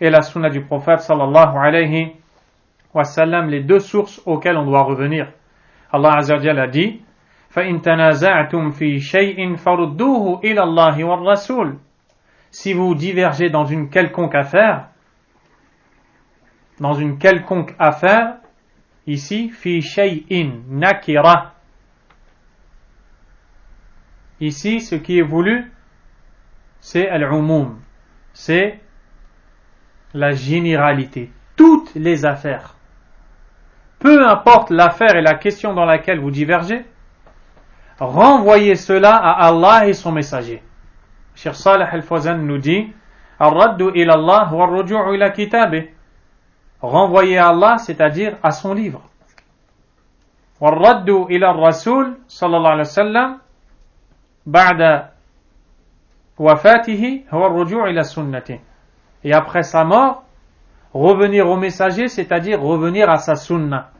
et la sunna du prophète sallallahu alayhi wa sallam, les deux sources auxquelles on doit revenir. Allah Azza wa Jalla a dit فَإِن تَنَازَعْتُمْ فِي شَيْءٍ فَرُدُّوهُ إِلَى اللَّهِ وَالرَّسُولِ. Si vous divergez dans une quelconque affaire, ici, fi shay'in nakira. Ici, ce qui est voulu, c'est al-umum, c'est la généralité. Toutes les affaires. Peu importe l'affaire et la question dans laquelle vous divergez, renvoyez cela à Allah et son messager. Cheikh Salih Al-Fawzan nous dit Ar-raddu ila Allah wa ar-ruju'u ila kitabih. Renvoyer à Allah, c'est-à-dire à son livre. Wa ar-raddu ila ar-rasul sallallahu alayhi wa sallam ba'da wafatihi huwa ar-ruju'u ila sunnati. Et après sa mort, revenir au messager, c'est-à-dire revenir à sa sunna.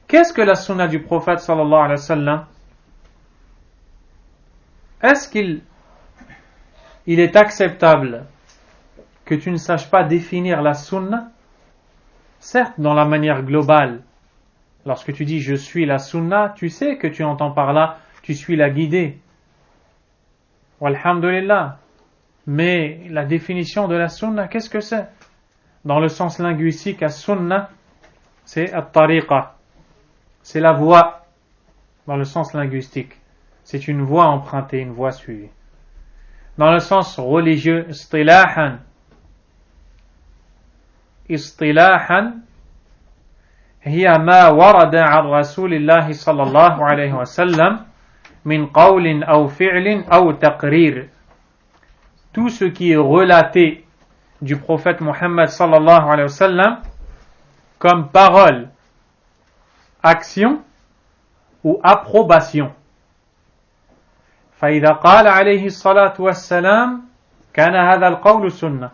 Qu'est-ce que la sunna du prophète sallallahu alayhi wa sallam? Est-ce qu'il est acceptable que tu ne saches pas définir la sunna? Certes, dans la manière globale, lorsque tu dis je suis la sunna, tu sais que tu entends par là, tu suis la guidée. Walhamdulillah. Mais la définition de la sunna, qu'est-ce que c'est? Dans le sens linguistique, la sunna, c'est at-tariqa. C'est la voie, dans le sens linguistique. C'est une voie empruntée, une voie suivie. Dans le sens religieux, istilahan, hiya ma warada an rasulillahi sallallahu alayhi wa sallam min qawlin aw fi'lin aw taqrir. Tout ce qui est relaté du prophète Muhammad sallallahu alayhi wa sallam comme parole, action ou approbation. فإذا قال عليه الصلاة والسلام كان هذا القول سنة.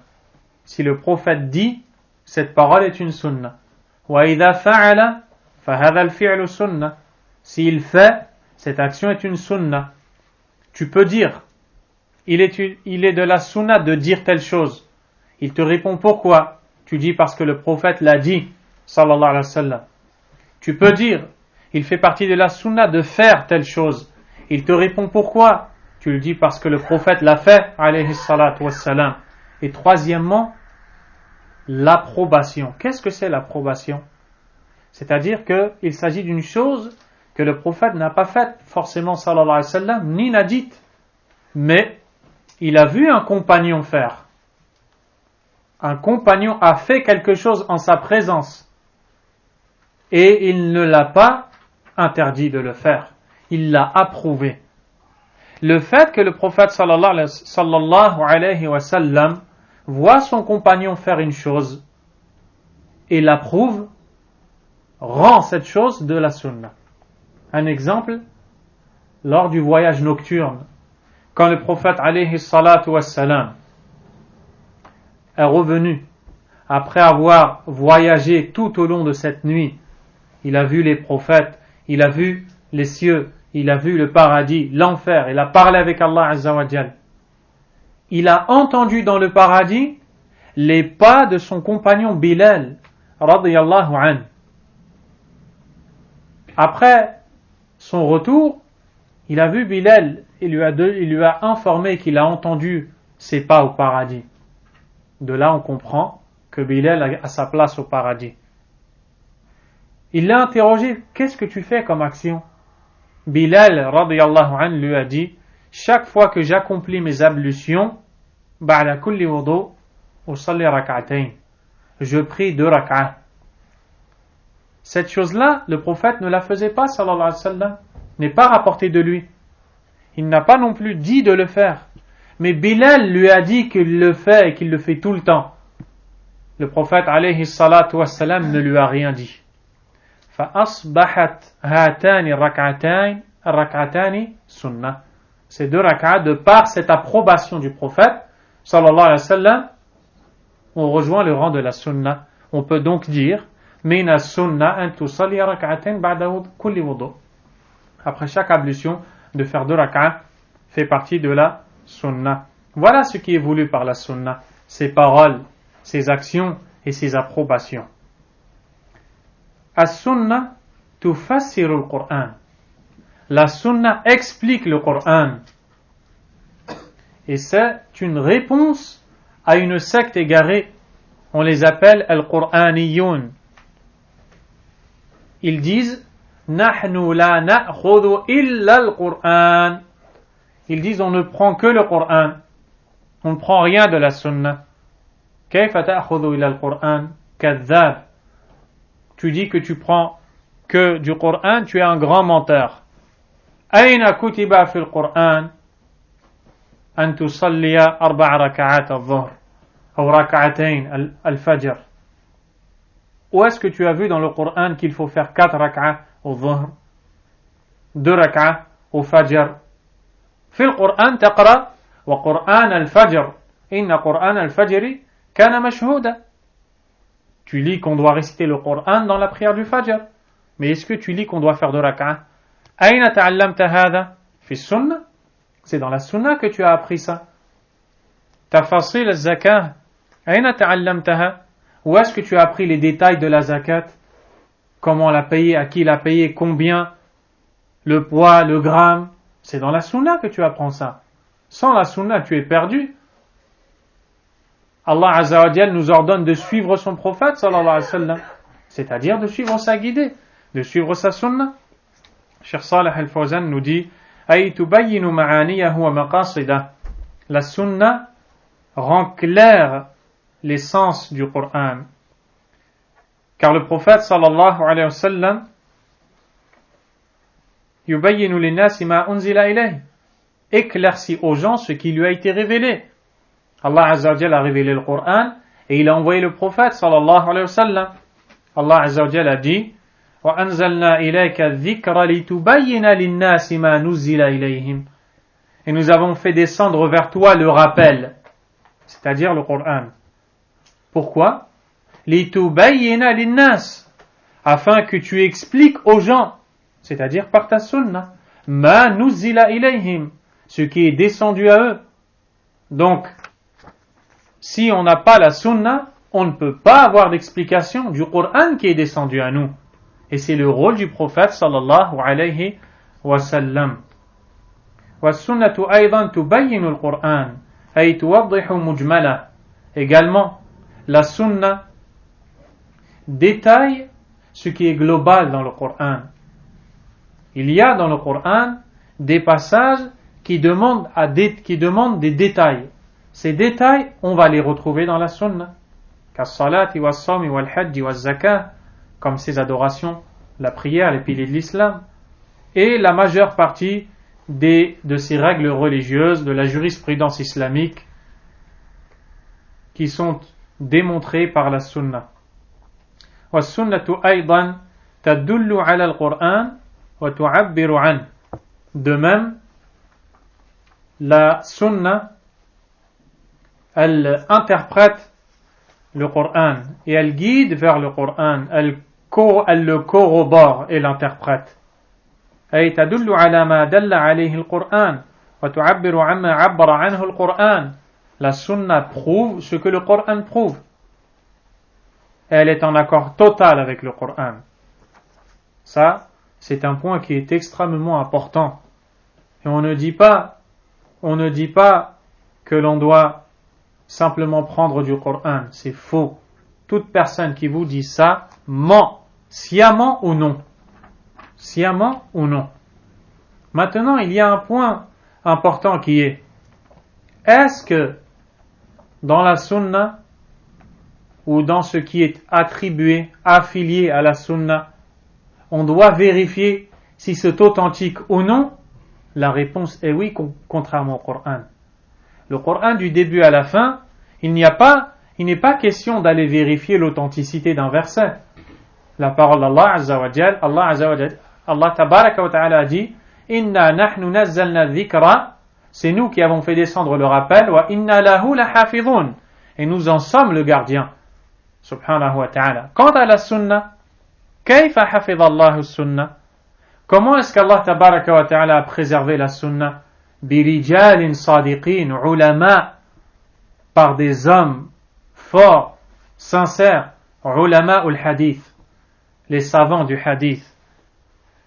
Si le prophète dit, cette parole est une sunna. وإذا فعل فهذا الفعل سنة. S'il fait, cette action est une sunna. Tu peux dire, il est de la sunna de dire telle chose. Il te répond pourquoi? Tu dis parce que le prophète l'a dit, sallallahu alayhi wa sallam. Tu peux dire, il fait partie de la sunna de faire telle chose. Il te répond pourquoi? Tu le dis parce que le prophète l'a fait, alayhi salatu wassalam. Et troisièmement, l'approbation. Qu'est-ce que c'est l'approbation? C'est-à-dire qu'il s'agit d'une chose que le prophète n'a pas faite, forcément, sallallahu alayhi wa sallam, ni n'a dite. Mais il a vu un compagnon faire. Un compagnon a fait quelque chose en sa présence. Et il ne l'a pas interdit de le faire. Il l'a approuvé. Le fait que le prophète sallallahu alayhi wa sallam voit son compagnon faire une chose et l'approuve, rend cette chose de la sunna. Un exemple, lors du voyage nocturne, quand le prophète alayhi salatu wa sallam est revenu après avoir voyagé tout au long de cette nuit, il a vu les prophètes, il a vu les cieux, il a vu le paradis, l'enfer, il a parlé avec Allah Azza wa Jal. Il a entendu dans le paradis les pas de son compagnon Bilal, radiyallahu anhu. Après son retour, il a vu Bilal, il lui a informé qu'il a entendu ses pas au paradis. De là, on comprend que Bilal a sa place au paradis. Il l'a interrogé, qu'est-ce que tu fais comme action? Bilal, radiyallahu anhu, lui a dit, chaque fois que j'accomplis mes ablutions, بعد كل وضوء أصلي ركعتين. Je prie 2 rak'ah. Cette chose-là, le prophète ne la faisait pas, sallallahu alayhi wa sallam, n'est pas rapporté de lui. Il n'a pas non plus dit de le faire. Mais Bilal lui a dit qu'il le fait et qu'il le fait tout le temps. Le prophète, alayhi salatu wa salam, ne lui a rien dit. فَأَصْبَحَتْ هَاتَانِ الرَّكْعَتَانِ sunnah. Ces 2 rak'ah, de par cette approbation du prophète, sallallahu alayhi wa sallam, on rejoint le rang de la sunnah. On peut donc dire min sunnah an tusalli rak'atayn ba'da kulli wudu. Après chaque ablution, de faire 2 rak'ah fait partie de la sunnah. Voilà ce qui est voulu par la sunnah, ses paroles, ses actions et ses approbations. As-sunnah tufassiru al-Qur'an. La sunnah explique le Coran. Et c'est une réponse à une secte égarée. On les appelle al-Qur'aniyoun. Ils disent Nahnu la na'khudhu illa al-Qur'an. Ils disent on ne prend que le Coran. On ne prend rien de la sunna. Kayfa ta'khudhu illa al-Qur'an? Kadhab. Tu dis que tu prends que du Coran, tu es un grand menteur. Ayna kutiba fi al-Qur'an an tusalliya 4 rak'at al-dhuhr ou rak'atayn al-fajr. Où est-ce que tu as vu dans le Coran qu'il faut faire 4 rak'at au dhuhr, 2 rak'at au fajr? في القرآن تقرأ وقرآن الفجر إن قرآن الفجر كان مشهودا. Tu lis qu'on doit réciter le Coran dans la prière du Fajr. Mais est-ce que tu lis qu'on doit faire 2 rak'ah? أين تعلمت هذا؟ في السنة. C'est dans la sunna que tu as appris ça. تفاصيل الزكاة أين تعلمتها؟ Où est-ce que tu as appris les détails de la zakat? Comment la payer, à qui la payer, combien, le poids, le gramme? C'est dans la sunna que tu apprends ça. Sans la sunna, tu es perdu. Allah Azza wa Jal nous ordonne de suivre son prophète, sallallahu alayhi wa sallam, c'est-à-dire de suivre sa guidée, de suivre sa sunna. Cheikh Salih al-Fawzan nous dit Ay tubayyinu ma'aniyahu wa maqasidah. La sunna rend clair l'essence du Coran. Car le prophète, sallallahu alayhi wa sallam, yubayyinu linnasi ma unzila ilayh, éclaircit aux gens ce qui lui a été révélé. Allah Azza wa Jalla a révélé le Coran et il a envoyé le prophète sallallahu alayhi wa sallam. Allah Azza wa Jalla a dit wa anzalna ilayka dhikra litubayyina linnasi ma nuzila ilayhim. Et nous avons fait descendre vers toi le rappel, c'est-à-dire le Coran. Pourquoi? Litubayyina linnas, afin que tu expliques aux gens, c'est-à-dire par ta sunna, ma nuzila ilayhim, ce qui est descendu à eux. Donc, si on n'a pas la sunna, on ne peut pas avoir d'explication du Coran qui est descendu à nous. Et c'est le rôle du prophète sallallahu alayhi wa sallam. Wa sunnatu aydan tubayyinu al-Qur'an ay tuwaddihu mujmala. Également, la sunna détaille ce qui est global dans le Coran. Il y a dans le Coran des passages qui demandent des détails. Ces détails, on va les retrouver dans la sunna. Kas-salati was-sawmi wal-hajji waz-zakah, comme ces adorations, la prière, les piliers de l'islam, et la majeure partie de ces règles religieuses, de la jurisprudence islamique, qui sont démontrées par la sunna. Was-sunnatu aydan tadullu ala al-Qur'an wa tu'abbiru an. De même, la sunna, elle interprète le Coran et elle guide vers le Coran, elle le corrobore et l'interprète. أي تدل على ما دل عليه القرآن وتعبر عما عبر عنه القرآن. La sunna prouve ce que le Coran prouve. Elle est en accord total avec le Coran. Ça, c'est un point qui est extrêmement important. Et on ne dit pas que l'on doit simplement prendre du Coran. C'est faux. Toute personne qui vous dit ça ment, sciemment ou non. Sciemment ou non. Maintenant, il y a un point important qui est: est-ce que dans la sunna ou dans ce qui est attribué, affilié à la sunna, on doit vérifier si c'est authentique ou non? La réponse est oui, contrairement au Coran. Le Coran du début à la fin, il n'est pas question d'aller vérifier l'authenticité d'un verset. La parole d'Allah Azza wa Jal, Allah Tabaraka wa Ta'ala a dit: Inna nahnu nazzalna dhikra, c'est nous qui avons fait descendre le rappel, wa inna lahu lahafidhun, et nous en sommes le gardien. Subhanahu wa ta'ala. Quant à la sunna, kayfa hafidha Allahu sunna? Comment est-ce qu'Allah Tabaraka wa Ta'ala a préservé la sunna? Birijalin sadiqin ulama, par des hommes forts, sincères, ulama ul hadith, les savants du hadith,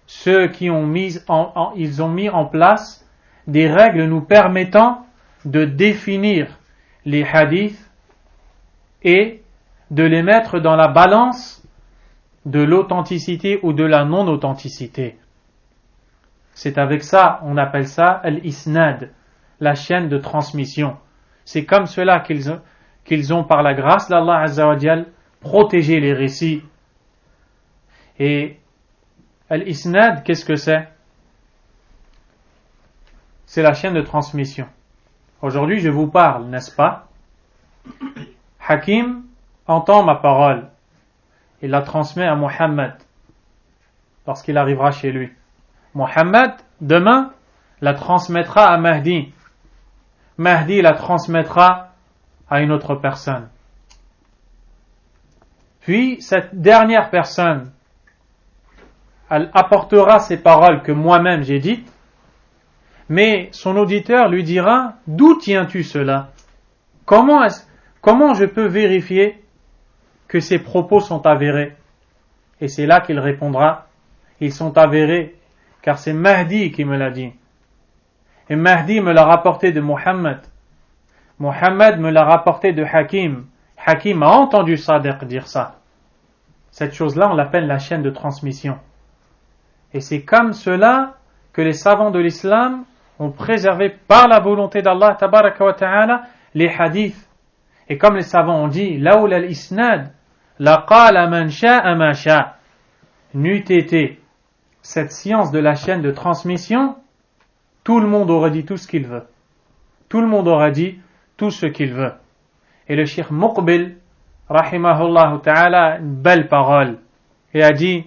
ceux qui ont mis en place des règles nous permettant de définir les hadiths et de les mettre dans la balance de l'authenticité ou de la non-authenticité. C'est avec ça, on appelle ça al-isnad, la chaîne de transmission. C'est comme cela qu'ils ont par la grâce d'Allah Azza wa Jal protégé les récits. Et al-isnad, qu'est-ce que c'est? C'est la chaîne de transmission. Aujourd'hui, je vous parle, n'est-ce pas? Hakim entend ma parole. Il la transmet à Muhammad lorsqu'il arrivera chez lui. Muhammad, demain, la transmettra à Mahdi. Mahdi la transmettra à une autre personne. Puis, cette dernière personne, elle apportera ces paroles que moi-même j'ai dites, mais son auditeur lui dira: d'où tiens-tu cela? Comment je peux vérifier que ces propos sont avérés? Et c'est là qu'il répondra: ils sont avérés, car c'est Mahdi qui me l'a dit. Et Mahdi me l'a rapporté de Muhammad. Muhammad me l'a rapporté de Hakim. Hakim a entendu Sadiq dire ça. Cette chose-là, on l'appelle la chaîne de transmission. Et c'est comme cela que les savants de l'islam ont préservé par la volonté d'Allah Tabaraka wa Ta'ala les hadiths. Et comme les savants ont dit: Laoula al-isnad, laqala man sha'a ma sha'a. N'eût été cette science de la chaîne de transmission, tout le monde aurait dit tout ce qu'il veut. Tout le monde aurait dit tout ce qu'il veut. Et le Cheikh Muqbil, rahimahullah ta'ala, une belle parole, et a dit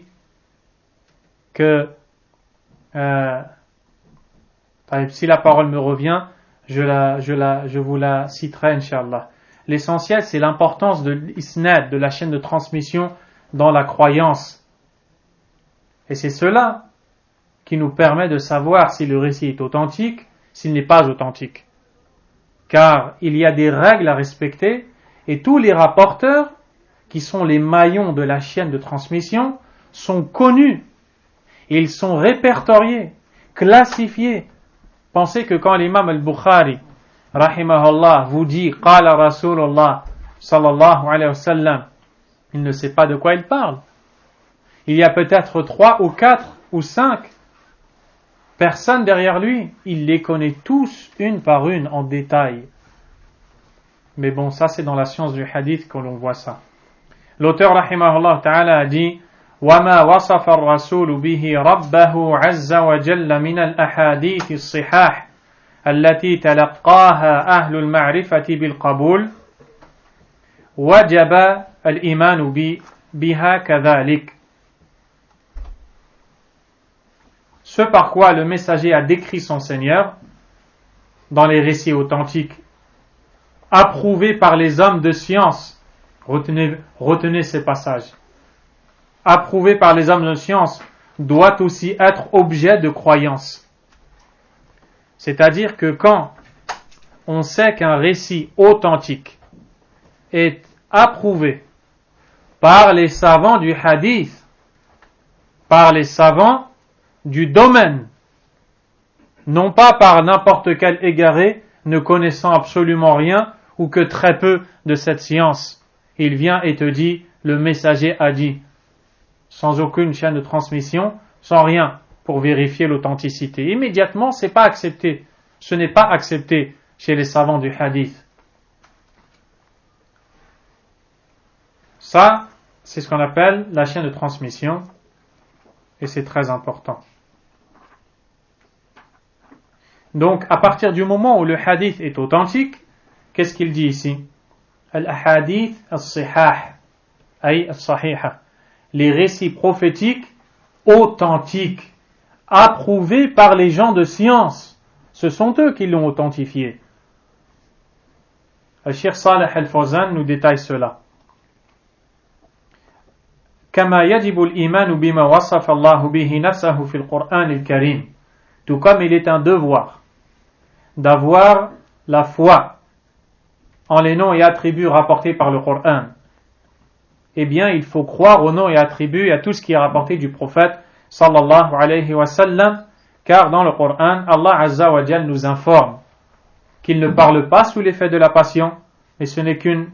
que si la parole me revient, je vous la citerai, Inch'Allah. L'essentiel, c'est l'importance de l'isnad, de la chaîne de transmission dans la croyance. Et c'est cela qui nous permet de savoir si le récit est authentique, s'il n'est pas authentique. Car il y a des règles à respecter, et tous les rapporteurs, qui sont les maillons de la chaîne de transmission, sont connus. Ils sont répertoriés, classifiés. Pensez que quand l'imam al-Bukhari, rahimahullah, vous dit « Qala Rasulullah sallallahu alayhi wa sallam », il ne sait pas de quoi il parle. Il y a peut-être 3 ou 4 ou 5 personnes derrière lui. Il les connaît tous, une par une, en détail. Mais bon, ça c'est dans la science du hadith que l'on voit ça. L'auteur, rahimahullah ta'ala, a dit: وَمَا وَصَفَ الرَّسُولُ بِهِ رَبَّهُ عَزَّ وَجَلَّ مِنَ الْأَحَادِيثِ الصِّحَاحِ التي تلقاها أهل المعرفة بالقبول وجب الإيمان بها كذلك. Ce par quoi le messager a décrit son Seigneur dans les récits authentiques, approuvés par les hommes de science. Retenez ces passages. Approuvé par les hommes de science doit aussi être objet de croyance. C'est-à-dire que quand on sait qu'un récit authentique est approuvé par les savants du hadith, par les savants du domaine, non pas par n'importe quel égaré ne connaissant absolument rien ou que très peu de cette science. Il vient et te dit: le messager a dit, sans aucune chaîne de transmission, sans rien pour vérifier l'authenticité. Immédiatement, c'est pas accepté. Ce n'est pas accepté chez les savants du hadith. Ça, c'est ce qu'on appelle la chaîne de transmission, et c'est très important. Donc, à partir du moment où le hadith est authentique, qu'est-ce qu'il dit ici? Al-ahadith as-sihah, ay as-sahiha. Les récits prophétiques authentiques, approuvés par les gens de science. Ce sont eux qui l'ont authentifié. Le Cheikh Salih Al-Fawzan nous détaille cela. كما يجب الإيمان بما وصف الله به نفسه في القرآن الكريم. Tout comme il est un devoir d'avoir la foi en les noms et attributs rapportés par le Coran. Eh bien, il faut croire aux noms et attributs et à tout ce qui est rapporté du prophète sallallahu alayhi wa sallam, car dans le Coran, Allah Azza wa Jal nous informe qu'il ne parle pas sous l'effet de la passion, mais ce n'est qu'une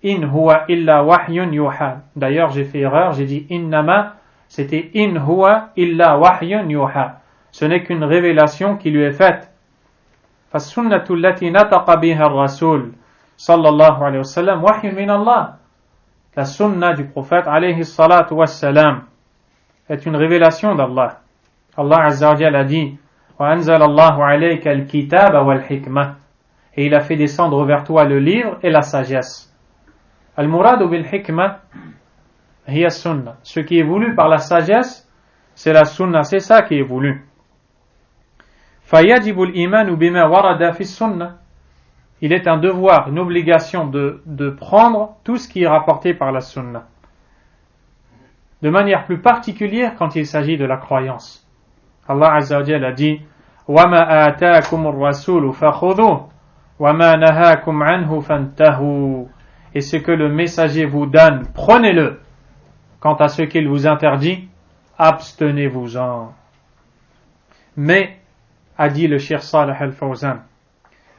in huwa illa wahyun yuha. D'ailleurs, j'ai fait erreur, j'ai dit innama, c'était in huwa illa wahyun yuha. Ce n'est qu'une révélation qui lui est faite. فَالسُّنَّةُ الَّتِي نَطَقَ بِهَا الرَّسُولُ صلى الله عليه وسلم وحي من الله. La sunna du prophète alayhi salatu wassalam est une révélation d'Allah. Allah Azza wa Jalla a dit وَأَنزَلَ اللَّهُ عَلَيْكَ الْكِتَابَ وَالْحِكْمَةِ. Et il a fait descendre vers toi le livre et la sagesse. Al-muradu bil-hikmah hiya sunna. Ce qui est voulu par la sagesse, c'est la sunna, c'est ça qui est voulu. فَيَجِبُ الْإِيمَانُ بِمَا وَرَدَ فِي السُّنَّةِ. Il est un devoir, une obligation de prendre tout ce qui est rapporté par la sunna. De manière plus particulière quand il s'agit de la croyance. Allah Azza wa Jalla a dit وَمَا آتَاكُمُ الرَّسُولُ فَخُذُوهُ وَمَا نَهَاكُمْ عَنْهُ فَانْتَهُوا. Et ce que le messager vous donne, prenez-le. Quant à ce qu'il vous interdit, abstenez-vous-en. Mais, a dit le Cheikh Salih Al-Fawzan,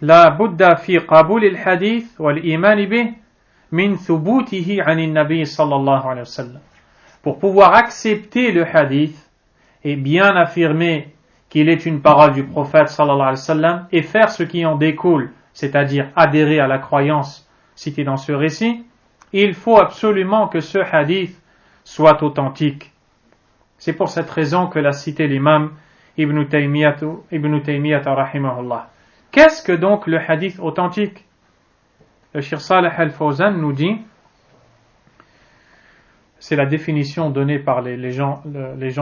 لا بد في قبول الحديث والإيمان به من ثبوته عن النبي صلى الله عليه وسلم. Pour pouvoir accepter le hadith et bien affirmer qu'il est une parole du prophète sallallahu alayhi wa sallam et faire ce qui en découle, c'est-à-dire adhérer à la croyance citée dans ce récit, il faut absolument que ce hadith soit authentique. C'est pour cette raison que l'a cité l'imam Ibn Taymiyyah rahimahullah. Qu'est-ce que donc le hadith authentique? Le Cheikh Salih Al-Fawzan nous dit, c'est la définition donnée par les gens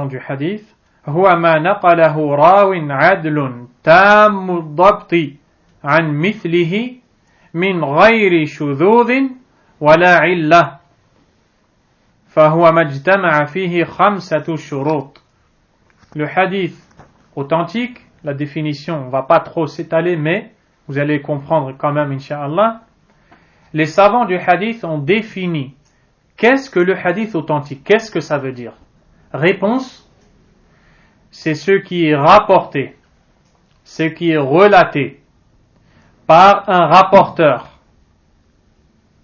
du hadith, هو ما نقله راو عدل تام الضبط عن مثله من غير شذوذ ولا علة فهو ما اجتمع فيه خمسة شروط. Le hadith authentique, la définition, on ne va pas trop s'étaler, mais vous allez comprendre quand même, incha'Allah. Les savants du hadith ont défini qu'est-ce que le hadith authentique, qu'est-ce que ça veut dire? Réponse, c'est ce qui est rapporté, ce qui est relaté par un rapporteur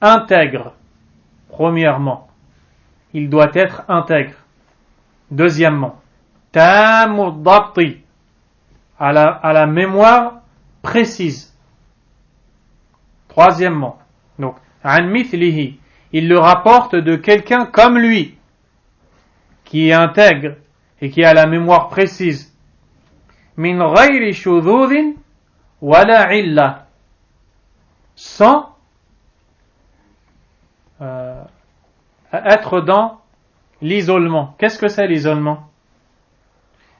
intègre. Premièrement, il doit être intègre. Deuxièmement, tamu dabti, à la mémoire précise. Troisièmement, donc, an mithlihi, il le rapporte de quelqu'un comme lui, qui est intègre et qui a la mémoire précise. Min ghayri shududin wala illa, sans être dans l'isolement. Qu'est-ce que c'est l'isolement?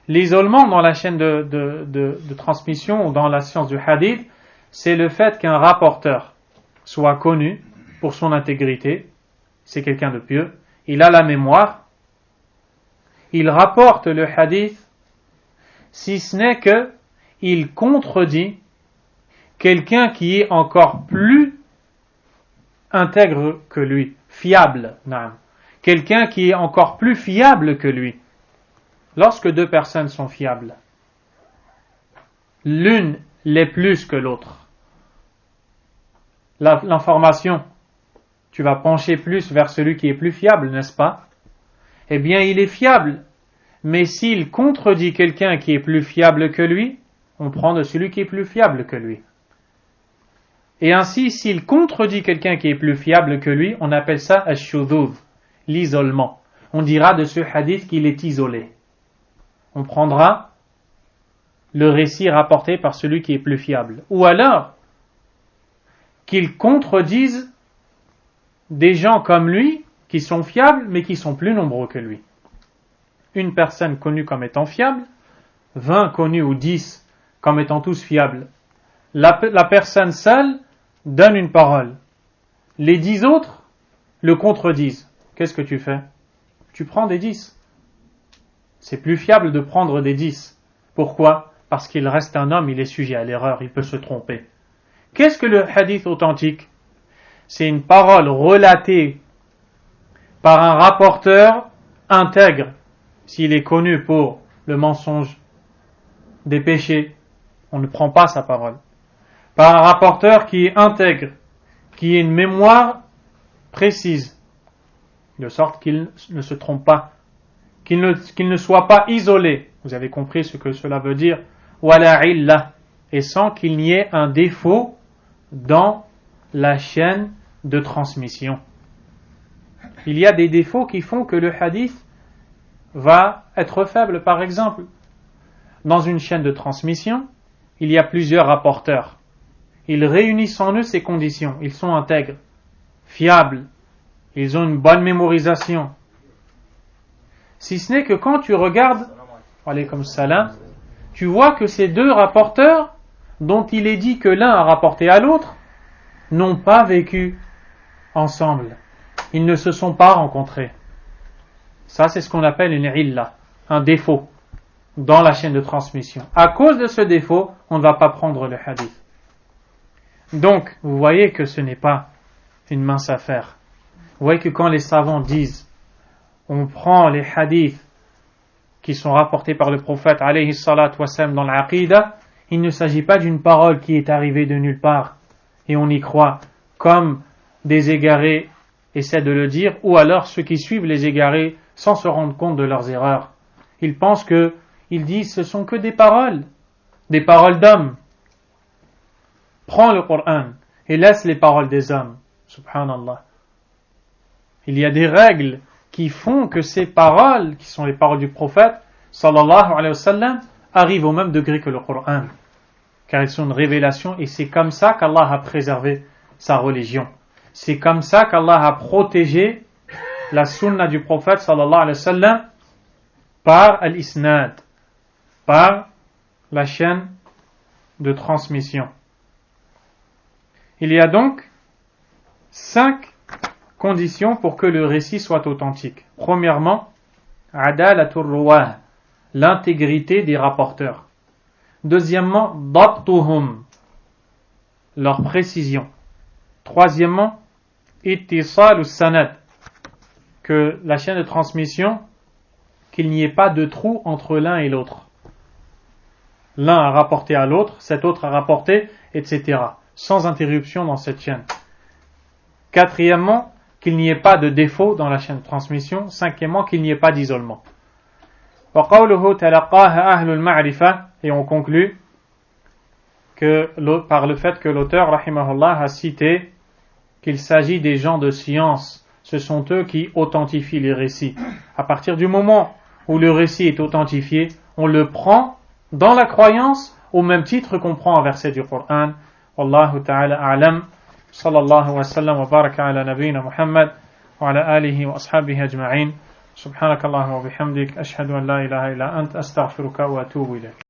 L'isolement dans la chaîne de transmission ou dans la science du hadith, c'est le fait qu'un rapporteur soit connu pour son intégrité, c'est quelqu'un de pieux, il a la mémoire, il rapporte le hadith, si ce n'est que il contredit quelqu'un qui est encore plus intègre que lui, fiable, quelqu'un qui est encore plus fiable que lui. Lorsque deux personnes sont fiables, l'une l'est plus que l'autre. L'information, tu vas pencher plus vers celui qui est plus fiable, n'est-ce pas? Eh bien, il est fiable, mais s'il contredit quelqu'un qui est plus fiable que lui, on prend de celui qui est plus fiable que lui. Et ainsi, s'il contredit quelqu'un qui est plus fiable que lui, on appelle ça ash-shudhudh, l'isolement. On dira de ce hadith qu'il est isolé. On prendra le récit rapporté par celui qui est plus fiable. Ou alors, qu'il contredise des gens comme lui, qui sont fiables, mais qui sont plus nombreux que lui. Une personne connue comme étant fiable, 20 connus ou 10 comme étant tous fiables. La personne seule donne une parole. Les 10 autres le contredisent. Qu'est-ce que tu fais? Tu prends des 10. C'est plus fiable de prendre des 10. Pourquoi? Parce qu'il reste un homme, il est sujet à l'erreur, il peut se tromper. Qu'est-ce que le hadith authentique? C'est une parole relatée par un rapporteur intègre, s'il est connu pour le mensonge, des péchés, on ne prend pas sa parole. Par un rapporteur qui est intègre, qui ait une mémoire précise, de sorte qu'il ne se trompe pas, qu'il ne soit pas isolé. Vous avez compris ce que cela veut dire. Wala illa, et sans qu'il n'y ait un défaut dans la chaîne de transmission. Il y a des défauts qui font que le hadith va être faible. Par exemple, dans une chaîne de transmission, il y a plusieurs rapporteurs. Ils réunissent en eux ces conditions. Ils sont intègres, fiables, ils ont une bonne mémorisation. Si ce n'est que quand tu regardes, alaykoum salam, tu vois que ces deux rapporteurs, dont il est dit que l'un a rapporté à l'autre, n'ont pas vécu ensemble. Ils ne se sont pas rencontrés. Ça, c'est ce qu'on appelle une illa, un défaut dans la chaîne de transmission. À cause de ce défaut, on ne va pas prendre le hadith. Donc, vous voyez que ce n'est pas une mince affaire. Vous voyez que quand les savants disent, on prend les hadiths qui sont rapportés par le prophète alayhi salatu wassalam dans l'aqida, il ne s'agit pas d'une parole qui est arrivée de nulle part et on y croit, comme des égarés essaient de le dire, ou alors ceux qui suivent les égarés sans se rendre compte de leurs erreurs. Ils pensent que, ils disent, ce sont que des paroles d'hommes. Prends le Coran et laisse les paroles des hommes. Subhanallah. Il y a des règles qui font que ces paroles, qui sont les paroles du prophète, sallallahu alayhi wa sallam, arrivent au même degré que le Coran. Car ils sont une révélation et c'est comme ça qu'Allah a préservé sa religion. C'est comme ça qu'Allah a protégé la sunna du prophète sallallahu alayhi wa sallam par al-isnad, par la chaîne de transmission. Il y a donc 5 conditions pour que le récit soit authentique. Premièrement, adalatur ruwah, l'intégrité des rapporteurs. Deuxièmement, dabtuhum, leur précision. Troisièmement, ittisal sanad, que la chaîne de transmission, qu'il n'y ait pas de trou entre l'un et l'autre. L'un a rapporté à l'autre, cet autre a rapporté, etc. Sans interruption dans cette chaîne. Quatrièmement, qu'il n'y ait pas de défaut dans la chaîne de transmission. Cinquièmement, qu'il n'y ait pas d'isolement. Et on conclut que par le fait que l'auteur rahimahullah a cité qu'il s'agit des gens de science. Ce sont eux qui authentifient les récits. À partir du moment où le récit est authentifié, on le prend dans la croyance au même titre qu'on prend un verset du Coran. Wallahu ta'ala a'lam. Sallallahu wa sallam wa baraka ala nabiyyina Muhammad wa ala alihi wa ashabihi ajma'in. Subhanakallahumma wa bihamdik ashhadu an la ilaha illa anta astaghfiruka wa atubu ilayk.